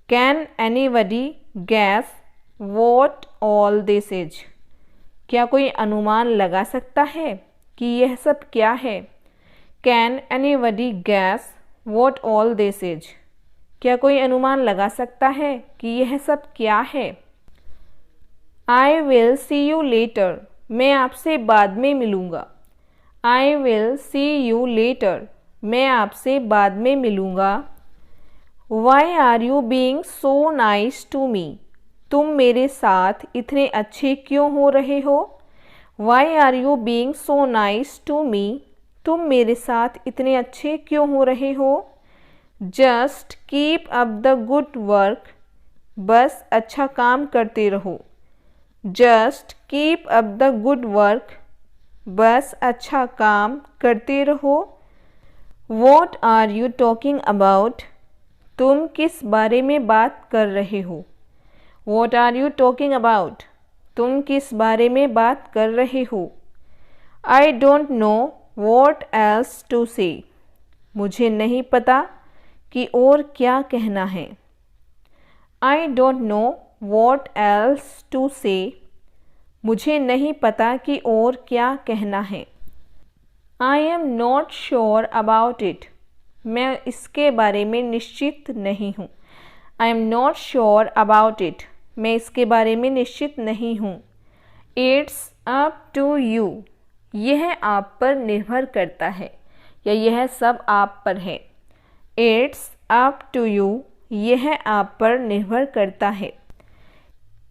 Can anybody guess what all this is? क्या कोई अनुमान लगा सकता है कि यह सब क्या है? Can anybody guess what all this is? क्या कोई अनुमान लगा सकता है कि यह सब क्या है? I will see you later. मैं आपसे बाद में मिलूँगा। I will see you later. मैं आपसे बाद में मिलूँगा। Why are you being so nice to me? तुम मेरे साथ इतने अच्छे क्यों हो रहे हो? Why are you being so nice to me? तुम मेरे साथ इतने अच्छे क्यों हो रहे हो? Just keep up the good work. बस अच्छा काम करते रहो। Just keep up the good work. बस अच्छा काम करते रहो। What are you talking about? तुम किस बारे में बात कर रहे हो? What are you talking about? तुम किस बारे में बात कर रहे हो? I don't know what else to say. मुझे नहीं पता कि और क्या कहना है। I don't know what else to say. मुझे नहीं पता कि और क्या कहना है। I am not sure about it. मैं इसके बारे में निश्चित नहीं हूँ। I am not sure about it. मैं इसके बारे में निश्चित नहीं हूँ। It's up to you. यह आप पर निर्भर करता है या यह सब आप पर है। It's up to you. यह आप पर निर्भर करता है।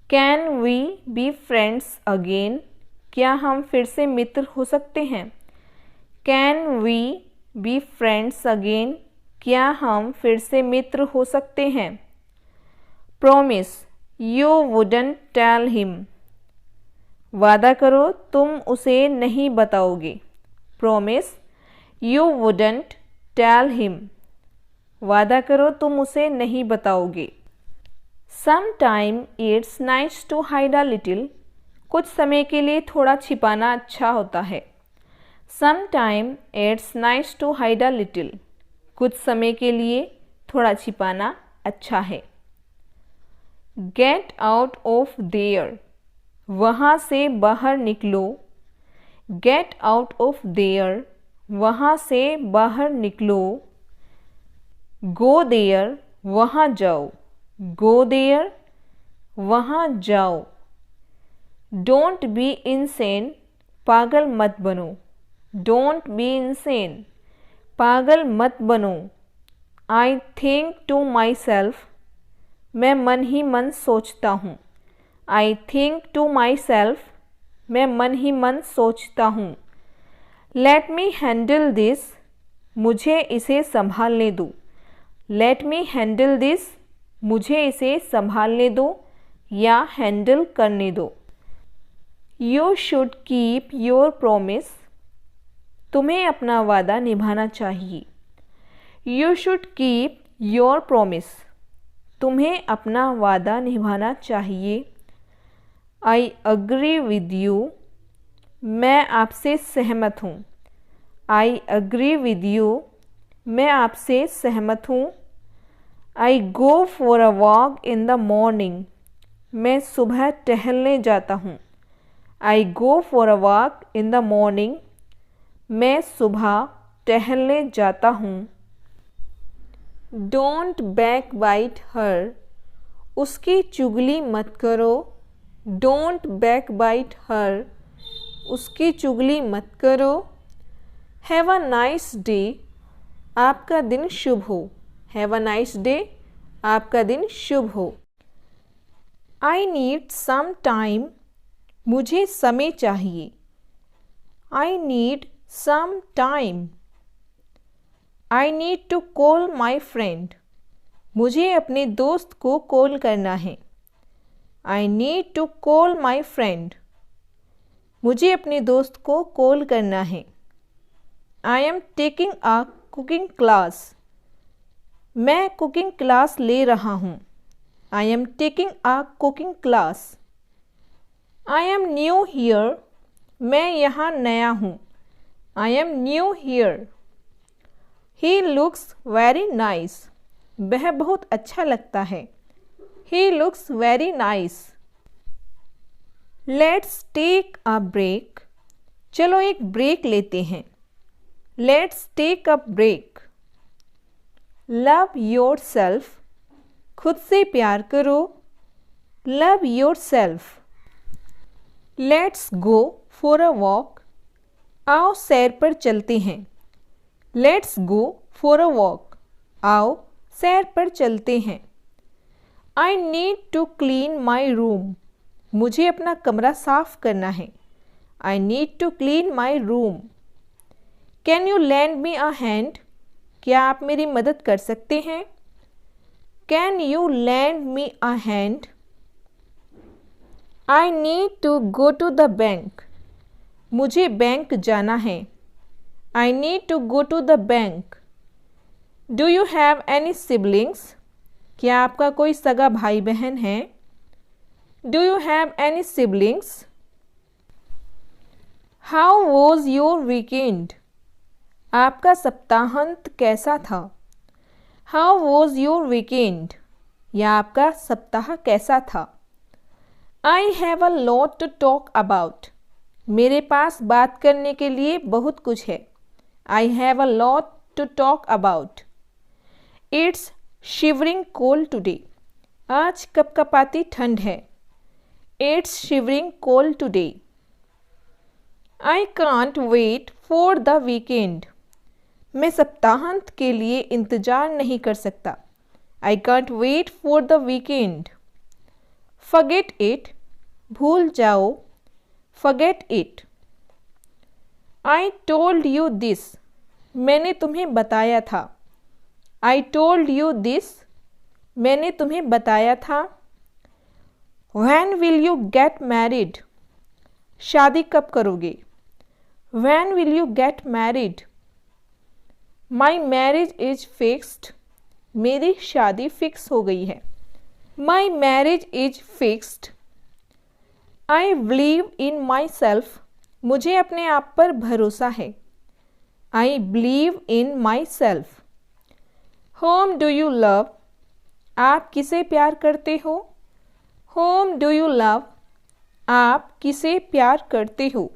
Can we be friends again? क्या हम फिर से मित्र हो सकते हैं? Can we be friends again? क्या हम फिर से मित्र हो सकते हैं? Promise you wouldn't tell him. वादा करो तुम उसे नहीं बताओगे। Promise you wouldn't tell him. वादा करो तुम उसे नहीं बताओगे। Sometime it's nice to hide a little. कुछ समय के लिए थोड़ा छिपाना अच्छा होता है। Sometime it's nice to hide a little. कुछ समय के लिए थोड़ा छिपाना अच्छा है। Get out of there. वहाँ से बाहर निकलो। Get out of there. वहाँ से बाहर निकलो। Go there. वहाँ जाओ। Go there. वहाँ जाओ। Don't be insane. पागल मत बनो। Don't be insane. पागल मत बनो। I think to myself. मैं मन ही मन सोचता हूँ। I think to myself. मैं मन ही मन सोचता हूँ। Let me handle this. मुझे इसे संभालने दो। Let me handle this. मुझे इसे संभालने दो या हैंडल करने दो। You should keep your promise. तुम्हें अपना वादा निभाना चाहिए। You should keep your promise. तुम्हें अपना वादा निभाना चाहिए। I agree with you. मैं आपसे सहमत हूँ। I agree with you. मैं आपसे सहमत हूँ। I go for a walk in the morning. मैं सुबह टहलने जाता हूँ। I go for a walk in the morning. मैं सुबह टहलने जाता हूँ। Don't backbite her. उसकी चुगली मत करो। Don't backbite her. उसकी चुगली मत करो। Have a nice day. आपका दिन शुभ हो। Have a nice day. आपका दिन शुभ हो। आई नीड सम टाइम, मुझे समय चाहिए। I need some time. I need to call my friend, मुझे अपने दोस्त को कॉल करना है। I need to call my friend, मुझे अपने दोस्त को कॉल करना है। I am taking a cooking class, मैं कुकिंग क्लास ले रहा हूँ। I am taking a cooking class. I am new here, मैं यहाँ नया हूँ। I am new here. He looks very nice, वह बहुत अच्छा लगता है। He looks very nice. Let's take a break, चलो एक ब्रेक लेते हैं। Let's take a break. Love yourself, खुद से प्यार करो। Love yourself. Let's go for a walk, आओ सैर पर चलते हैं। Let's go for a walk, आओ सैर पर चलते हैं। I need to clean my room, मुझे अपना कमरा साफ करना है। I need to clean my room. Can you lend me a hand, क्या आप मेरी मदद कर सकते हैं। Can you lend me a hand. I need to go to the bank, मुझे बैंक जाना है। I need to go to the bank. Do you have any siblings, क्या आपका कोई सगा भाई बहन है। Do you have any siblings. How was your weekend, आपका सप्ताहांत कैसा था। हाउ वॉज योर वीकेंड, या आपका सप्ताह कैसा था। I have a lot to talk about, मेरे पास बात करने के लिए बहुत कुछ है। I have a lot to talk about. It's shivering cold today, आज कपकपाती ठंड है। It's shivering cold today. I can't wait for the weekend, मैं सप्ताहांत के लिए इंतज़ार नहीं कर सकता। I can't wait for the weekend. Forget it, भूल जाओ। Forget it. I told you this, मैंने तुम्हें बताया था। आई टोल्ड यू दिस, मैंने तुम्हें बताया था। When will you get married, शादी कब करोगे। When will you get married। My marriage is fixed, मेरी शादी फिक्स हो गई है। My marriage is fixed। I believe in myself, मुझे अपने आप पर भरोसा है। I believe in myself। Whom do you love, आप किसे प्यार करते हो। Whom do you love, आप किसे प्यार करते हो।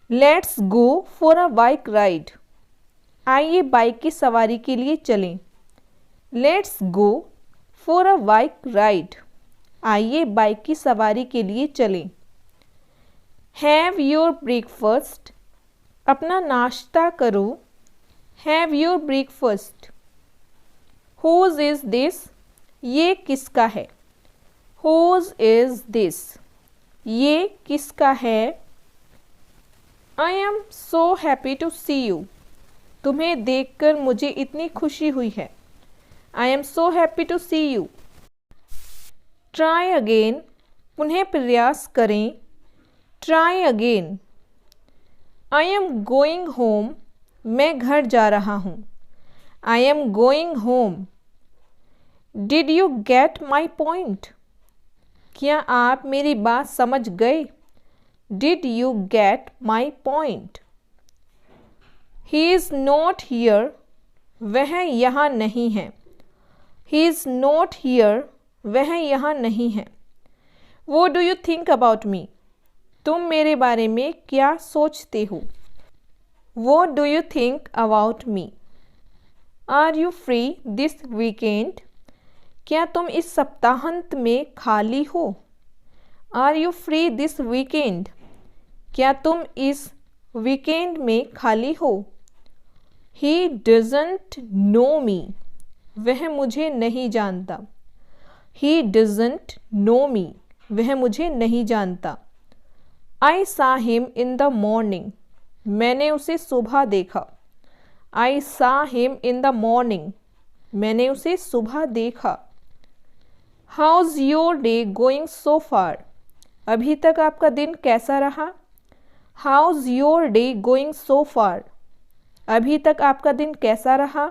Let's go for a bike ride, आइए बाइक की सवारी के लिए चलें। Let's go for a bike ride, आइए बाइक की सवारी के लिए चलें। Have your breakfast, अपना नाश्ता करो। Have your breakfast। Whose is this, ये किसका है। Whose is this, ये किसका है। I am so happy to see you, तुम्हें देखकर मुझे इतनी खुशी हुई है। I am so happy to see you। Try again, पुनः प्रयास करें। Try again। I am going home, मैं घर जा रहा हूँ। I am going home। Did you get my point, क्या आप मेरी बात समझ गए। Did you get my point। He is not here, वह यहाँ नहीं है। He is not here, वह यहाँ नहीं है। What do you think about me, तुम मेरे बारे में क्या सोचते हो। What do you think about me। Are you free this weekend, क्या तुम इस सप्ताहांत में खाली हो। Are you free this weekend, क्या तुम इस वीकेंड में खाली हो। ही डजंट नो मी, वह मुझे नहीं जानता। He doesn't know me. वह मुझे नहीं जानता। I saw him in the morning. मैंने उसे सुबह देखा। I saw him in the morning. मैंने उसे सुबह देखा। How's your day going so far? अभी तक आपका दिन कैसा रहा? How's your day going so far? अभी तक आपका दिन कैसा रहा?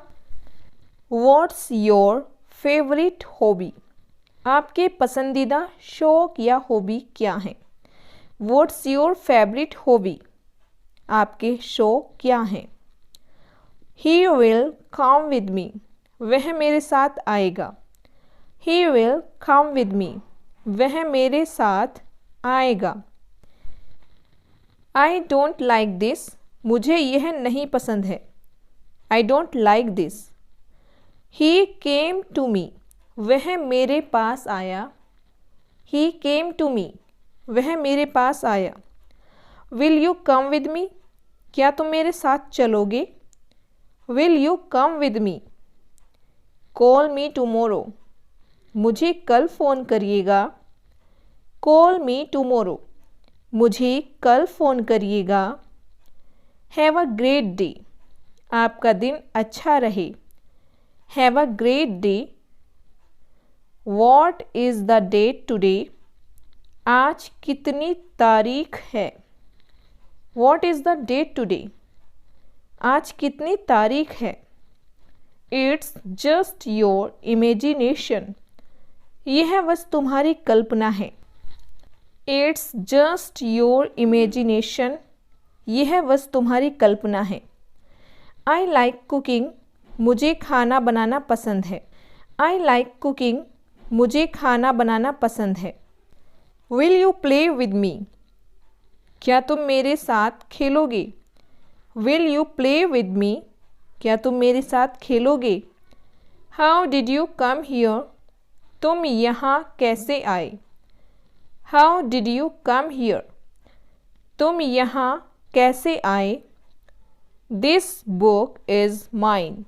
What's your favorite hobby? आपके पसंदीदा शौक या हॉबी क्या हैं? What's your favorite hobby? आपके शौक क्या हैं? He will come with me. वह मेरे साथ आएगा। He will come with me. वह मेरे साथ आएगा। I don't like this. मुझे यह नहीं पसंद है। I don't like this. He came to me. वह मेरे पास आया। He came to me. वह मेरे पास आया। Will you come with me? क्या तुम मेरे साथ चलोगे? Will you come with me? Call me tomorrow. मुझे कल फ़ोन करिएगा। Call me tomorrow. मुझे कल फ़ोन करिएगा। Have a great day. आपका दिन अच्छा रहे। Have a great day. What is the date today? आज कितनी तारीख है? What is the date today? आज कितनी तारीख है? It's just your imagination. यह बस तुम्हारी कल्पना है। It's just your imagination. यह बस तुम्हारी कल्पना है। I like cooking. मुझे खाना बनाना पसंद है। I like cooking. मुझे खाना बनाना पसंद है। Will you play with me? क्या तुम मेरे साथ खेलोगे? Will you play with me? क्या तुम मेरे साथ खेलोगे? How did you come here? तुम यहाँ कैसे आए? How did you come here? तुम यहाँ कैसे आए? This book is mine.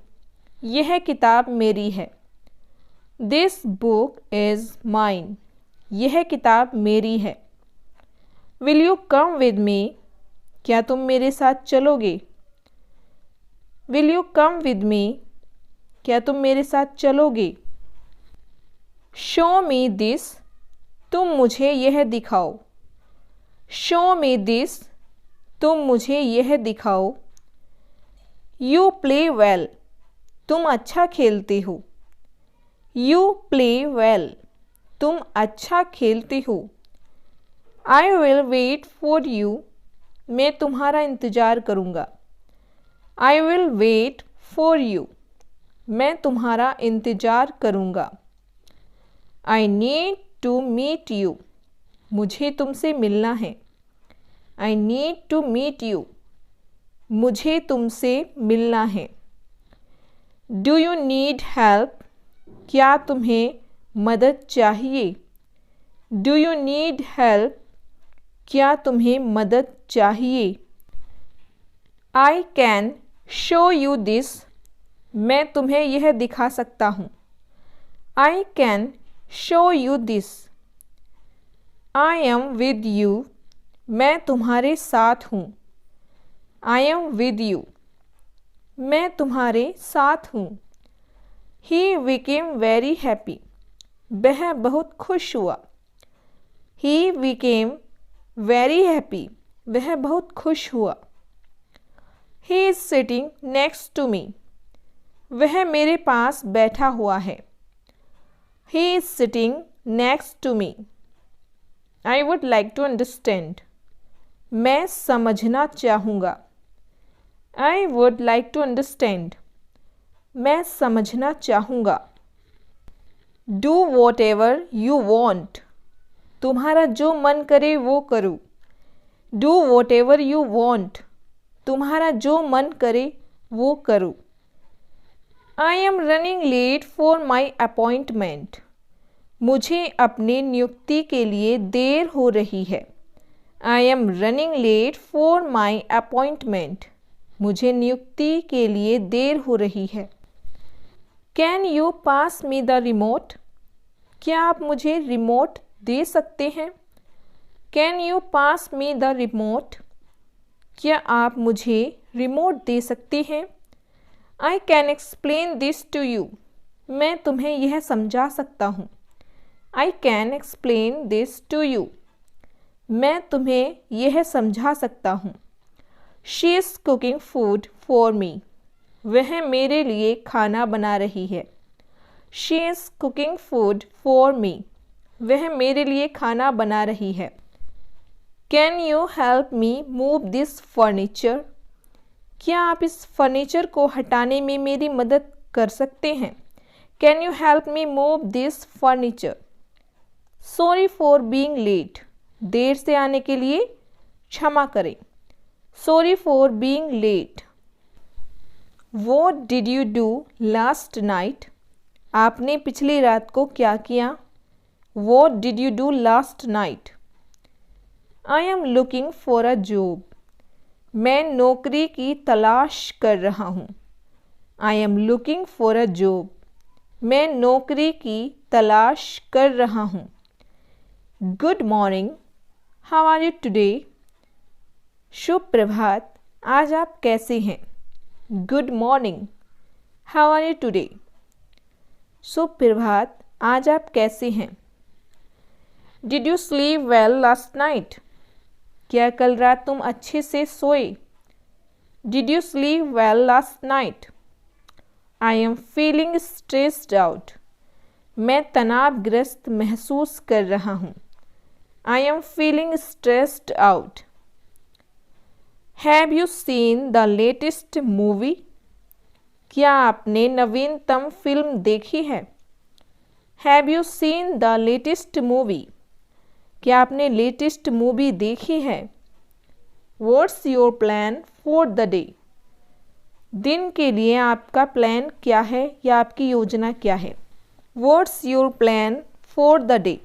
यह किताब मेरी है। This book is mine. यह किताब मेरी है। Will you come with me? क्या तुम मेरे साथ चलोगे? Will you come with me? क्या तुम मेरे साथ चलोगे? Show me this. तुम मुझे यह दिखाओ। Show me this. तुम मुझे यह दिखाओ। You play well. तुम अच्छा खेलते हो। You play well. तुम अच्छा खेलते हो। I will wait for you. मैं तुम्हारा इंतज़ार करूँगा। I will wait for you. मैं तुम्हारा इंतज़ार करूँगा। I need to meet you. मुझे तुमसे मिलना है। I need to meet you. मुझे तुमसे मिलना है। Do you need help? क्या तुम्हें मदद चाहिए? Do you need help? क्या तुम्हें मदद चाहिए? I can show you this. मैं तुम्हें यह दिखा सकता हूँ। I can show you this. I am with you. मैं तुम्हारे साथ हूँ। I am with you. मैं तुम्हारे साथ हूँ। He became very happy. वह बहुत खुश हुआ। He became very happy. वह बहुत खुश हुआ। He is sitting next to me. वह मेरे पास बैठा हुआ है। He is sitting next to me. I would like to understand. मैं समझना चाहूँगा। I would like to understand. मैं समझना चाहूँगा। Do whatever you want. तुम्हारा जो मन करे वो करो। Do whatever you want. तुम्हारा जो मन करे वो करो। I am running late for my appointment. मुझे अपने नियुक्ति के लिए देर हो रही है। I am running late for my appointment. मुझे नियुक्ति के लिए देर हो रही है। Can you pass me the remote? क्या आप मुझे रिमोट दे सकते हैं? Can you pass me the remote? क्या आप मुझे रिमोट दे सकते हैं? I can explain this to you. मैं तुम्हें यह समझा सकता हूँ। I can explain this to you. मैं तुम्हें यह समझा सकता हूँ। She is cooking food for me. वह मेरे लिए खाना बना रही है। She is cooking food for me. वह मेरे लिए खाना बना रही है। Can you help me move this furniture? क्या आप इस फर्नीचर को हटाने में मेरी मदद कर सकते हैं? Can you help me move this furniture? Sorry for being late. देर से आने के लिए क्षमा करें। Sorry for being late. What did you do last night? आपने पिछली रात को क्या किया? What did you do last night? I am looking for a job. मैं नौकरी की तलाश कर रहा हूँ। I am looking for a job. मैं नौकरी की तलाश कर रहा हूँ। Good morning, how are you today? शुभ प्रभात, आज आप कैसे हैं? Good morning, how are you today? शुभ प्रभात, आज आप कैसे हैं? Did you sleep well last night? क्या कल रात तुम अच्छे से सोए? Did you sleep well last night? I am feeling stressed out. मैं तनावग्रस्त महसूस कर रहा हूँ। I am feeling stressed out. Have you seen the latest movie? क्या आपने नवीनतम फिल्म देखी है? Have you seen the latest movie? क्या आपने लेटेस्ट मूवी देखी है? What's your plan for the day? दिन के लिए आपका प्लान क्या है या आपकी योजना क्या है? What's your plan for the day?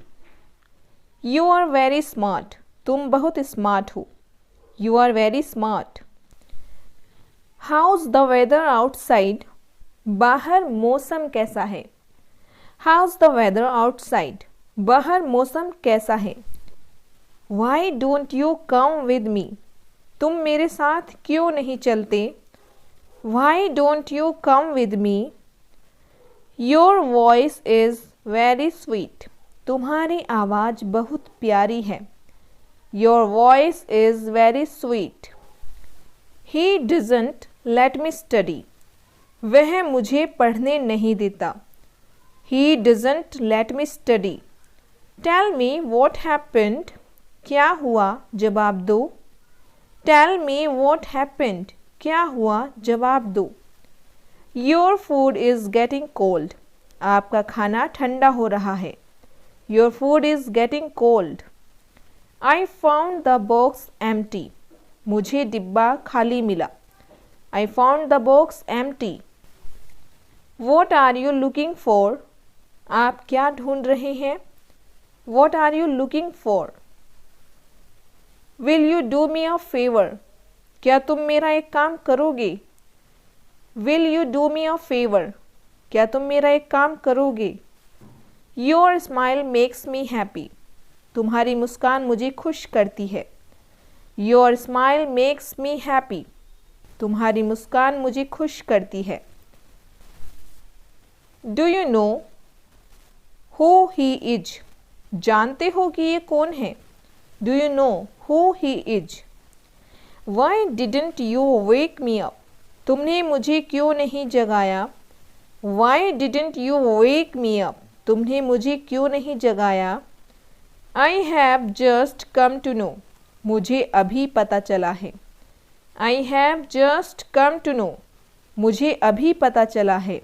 You are very smart. तुम बहुत स्मार्ट हो। You are very smart. How's the weather outside? बाहर मौसम कैसा है? How's the weather outside? बाहर मौसम कैसा है? Why don't you come with me? तुम मेरे साथ क्यों नहीं चलते? Why don't you come with me? Your voice is very sweet. तुम्हारी आवाज़ बहुत प्यारी है। Your voice is very sweet. He doesn't let me study. वह मुझे पढ़ने नहीं देता। He doesn't let me study. Tell me what happened? क्या हुआ? जवाब दो। Tell me what happened? क्या हुआ? जवाब दो। Your food is getting cold. आपका खाना ठंडा हो रहा है। Your food is getting cold. I found the box empty. मुझे डिब्बा खाली मिला। I found the box empty. What are you looking for? आप क्या ढूंढ रहे हैं? What are you looking for? Will you do me a favour? क्या तुम मेरा एक काम करोगे? Will you do me a favour? क्या तुम मेरा एक काम करोगे? Your smile makes me happy. तुम्हारी मुस्कान मुझे खुश करती है। Your smile makes me happy. तुम्हारी मुस्कान मुझे खुश करती है। Do you know who he is? जानते हो कि ये कौन है? Do you know who he is? Why didn't you wake me up? तुमने मुझे क्यों नहीं जगाया? Why didn't you wake me up? तुमने मुझे क्यों नहीं जगाया? I have just come to know. मुझे अभी पता चला है। I have just come to know. मुझे अभी पता चला है।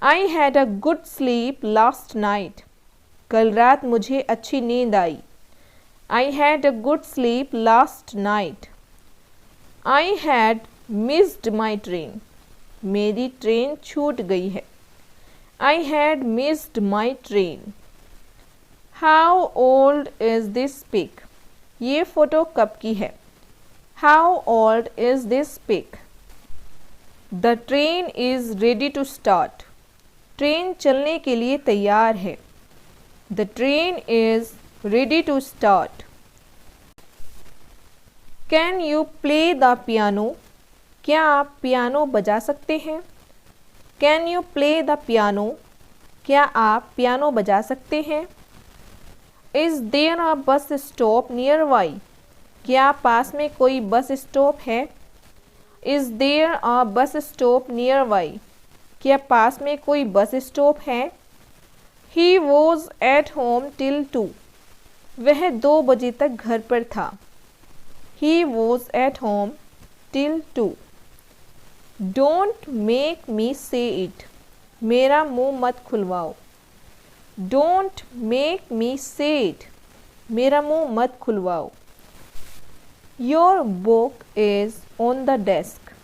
I had a good sleep last night. कल रात मुझे अच्छी नींद आई। I had a good sleep last night. I had missed my train. मेरी ट्रेन छूट गई है। I had missed my train. How old is this pic? ये फ़ोटो कब की है? How old is this pic? The train is ready to start. Train चलने के लिए तैयार है। The train is ready to start. Can you play the piano? क्या आप पियानो बजा सकते हैं? Can you play the piano? क्या आप पियानो बजा सकते हैं? Is there a bus stop near by? क्या पास में कोई बस स्टॉप है? Is there a bus stop near by? क्या पास में कोई बस स्टॉप है? He was at home till 2। वह 2 बजे तक घर पर था। He was at home till 2। Don't make me से इट। मेरा मुंह मत खुलवाओ। डोंट मेक मी से इट। मेरा मुंह मत खुलवाओ। Your book is on the desk.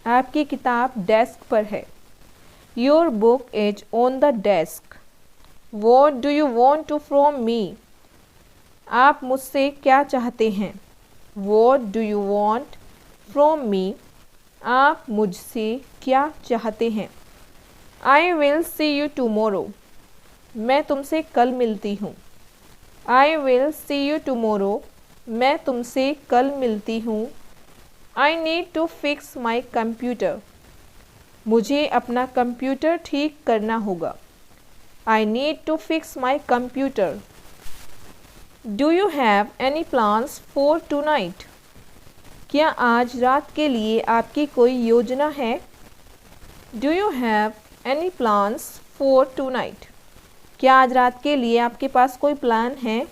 आपकी किताब डेस्क पर है। Your book is on the desk. What do you want to from me? आप मुझसे क्या चाहते हैं? What do you want from me? आप मुझसे क्या चाहते हैं? I will see you tomorrow. मैं तुमसे कल मिलती हूँ। I will see you tomorrow. मैं तुमसे कल मिलती हूँ। I need to fix my computer. मुझे अपना कंप्यूटर ठीक करना होगा। I need to fix my computer. Do you have any plans for tonight? क्या आज रात के लिए आपकी कोई योजना है? Do you have any plans for tonight? क्या आज रात के लिए आपके पास कोई प्लान है?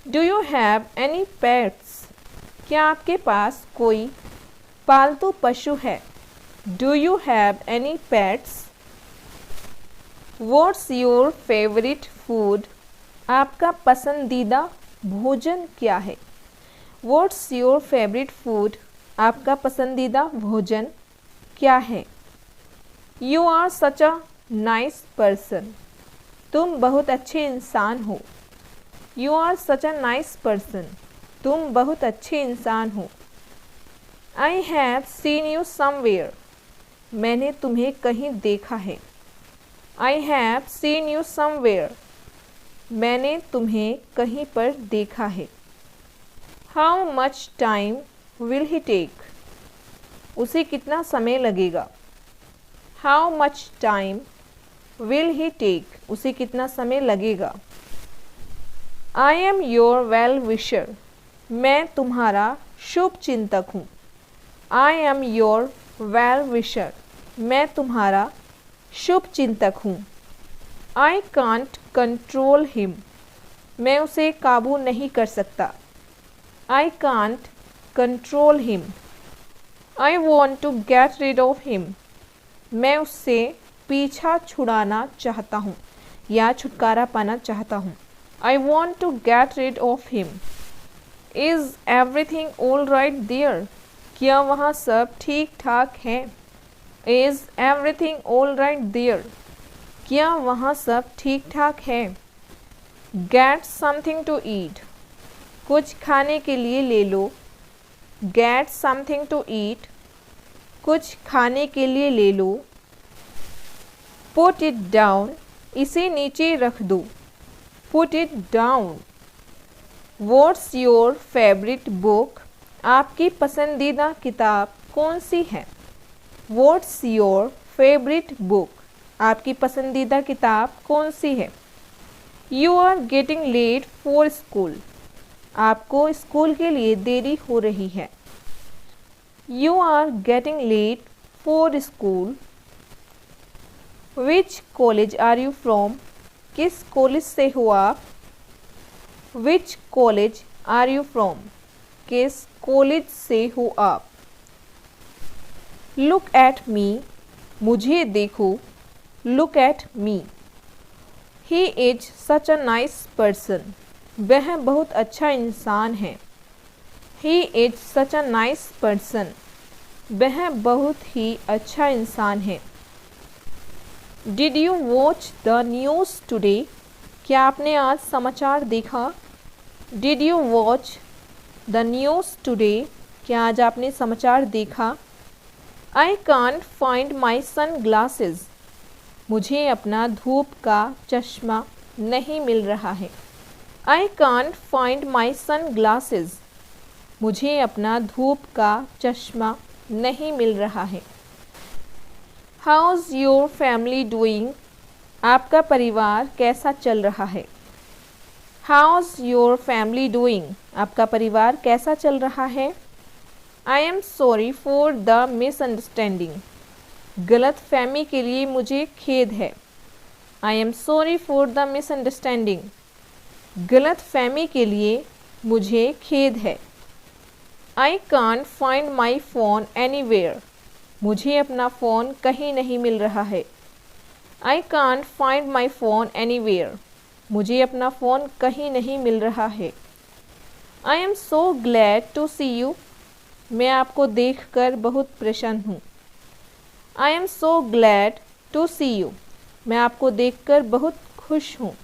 Do you have any pets? क्या आपके पास कोई पालतू पशु है? Do you have any pets? What's your favourite food? आपका पसंदीदा भोजन क्या है? What's your favourite food? आपका पसंदीदा भोजन क्या है? You are such a nice person. तुम बहुत अच्छे इंसान हो। You are such a nice person. तुम बहुत अच्छे इंसान हो। I have seen you somewhere. मैंने तुम्हें कहीं देखा है। I have seen you somewhere. मैंने तुम्हें कहीं पर देखा है। How much time will he take? उसे कितना समय लगेगा? How much time will he take? उसे कितना समय लगेगा? I am your well wisher. मैं तुम्हारा शुभ चिंतक हूँ। I am your well wisher. मैं तुम्हारा शुभ चिंतक हूँ। I can't control him. मैं उसे काबू नहीं कर सकता। I can't control him. I want to get rid of him. मैं उससे पीछा छुड़ाना चाहता हूँ या छुटकारा पाना चाहता हूँ। I want to get rid of him. Is everything all right there? क्या वहाँ सब ठीक ठाक है? Is everything all right there? क्या वहाँ सब ठीक ठाक है? Get something to eat. कुछ खाने के लिए ले लो। Get something to eat. कुछ खाने के लिए ले लो। Put it down. इसे नीचे रख दो। Put it down. What's your favorite book? आपकी पसंदीदा किताब कौन सी है? What's your favorite book? आपकी पसंदीदा किताब कौन सी है? You are getting late for school. आपको स्कूल के लिए देरी हो रही है। You are getting late for school. Which college are you from? किस कॉलेज से हो आप? Which college are you from? किस कॉलेज से हो आप? Look at me. मुझे देखो। Look at me. He is such a nice person. वह बहुत अच्छा इंसान है। He is such a nice person. वह बहुत ही अच्छा इंसान है। Did you watch the news today? क्या आपने आज समाचार देखा? Did you watch the news today? क्या आज आपने समाचार देखा? I can't find my sunglasses. मुझे अपना धूप का चश्मा नहीं मिल रहा है। I can't find my sunglasses. मुझे अपना धूप का चश्मा नहीं मिल रहा है। How's your family doing. आपका परिवार कैसा चल रहा है। How's your family doing. आपका परिवार कैसा चल रहा है। I am sorry for the misunderstanding. गलत फहमी के लिए मुझे खेद है। I am sorry for the misunderstanding. गलत फहमी के लिए मुझे खेद है। I can't find my phone anywhere. मुझे अपना फ़ोन कहीं नहीं मिल रहा है। I can't find my phone anywhere. मुझे अपना फ़ोन कहीं नहीं मिल रहा है। I am so glad to see you. मैं आपको देखकर बहुत प्रसन्न हूँ। I am so glad to see you. मैं आपको देखकर बहुत खुश हूँ।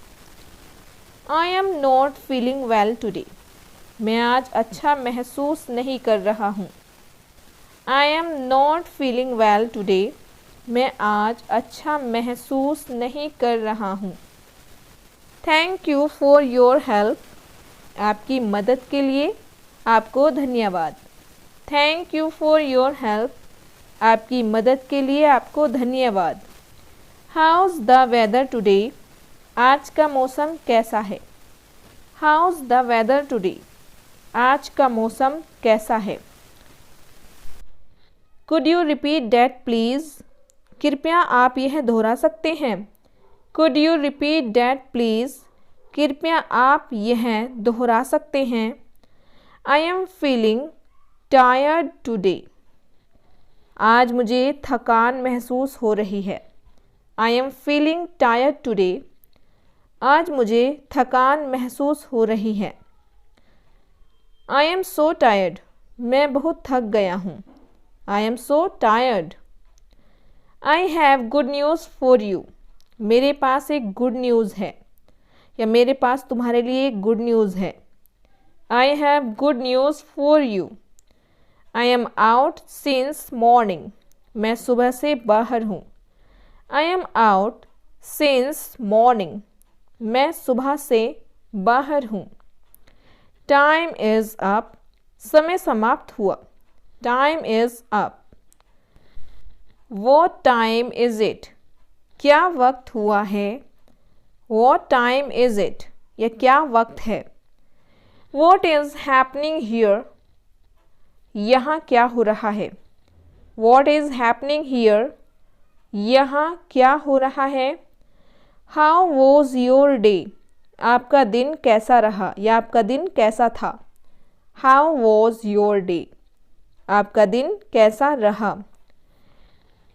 I am not feeling well today. मैं आज अच्छा महसूस नहीं कर रहा हूँ। I am not feeling well today. मैं आज अच्छा महसूस नहीं कर रहा हूँ। Thank you for your help. आपकी मदद के लिए आपको धन्यवाद। Thank you for your help. आपकी मदद के लिए आपको धन्यवाद। How's the weather today. आज का मौसम कैसा है। How's the weather today. आज का मौसम कैसा है। Could you repeat that please. कृपया आप यह दोहरा सकते हैं। Could you repeat that please. कृपया आप यह दोहरा सकते हैं। आई एम फीलिंग टायर्ड टुडे। आज मुझे थकान महसूस हो रही है। I am feeling tired today. आज मुझे थकान महसूस हो रही है। I am so tired. मैं बहुत थक गया हूँ। I am so tired. I have good news for you. मेरे पास एक गुड न्यूज़ है, या मेरे पास तुम्हारे लिए एक गुड न्यूज़ है। I have good news for you. I am out since morning. मैं सुबह से बाहर हूँ। I am out since morning. मैं सुबह से बाहर हूँ। Time is up. समय समाप्त हुआ। Time is up. What time is it. क्या वक्त हुआ है। What time is it. यह क्या वक्त है। What is happening here. यहाँ क्या हो रहा है। What is happening here? यहाँ क्या हो रहा है। How was your day? आपका दिन कैसा रहा, या आपका दिन कैसा था। How was your day? आपका दिन कैसा रहा।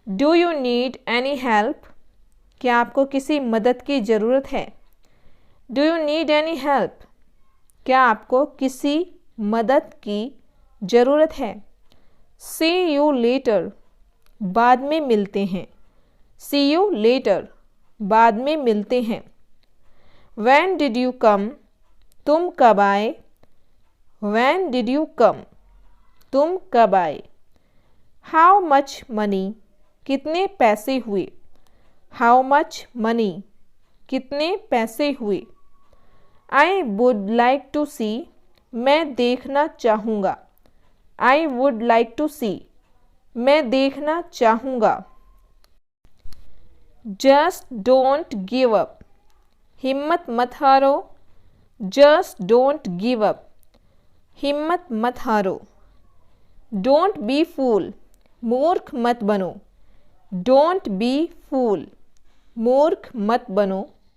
Do you need any help? क्या आपको किसी मदद की ज़रूरत है। Do you need any help? क्या आपको किसी मदद की ज़रूरत है। See you later। बाद में मिलते हैं। See you later। बाद में मिलते हैं। When did you come? तुम कब आए। When did you come? तुम कब आए। How much money? कितने पैसे हुए। How much money? कितने पैसे हुए। I would like to see। मैं देखना चाहूँगा। I would like to see। मैं देखना चाहूँगा। Just don't give up। हिम्मत मत हारो। Just don't give up। हिम्मत मत हारो। Don't be fool। मूर्ख मत बनो। Don't be fool। मूर्ख मत बनो।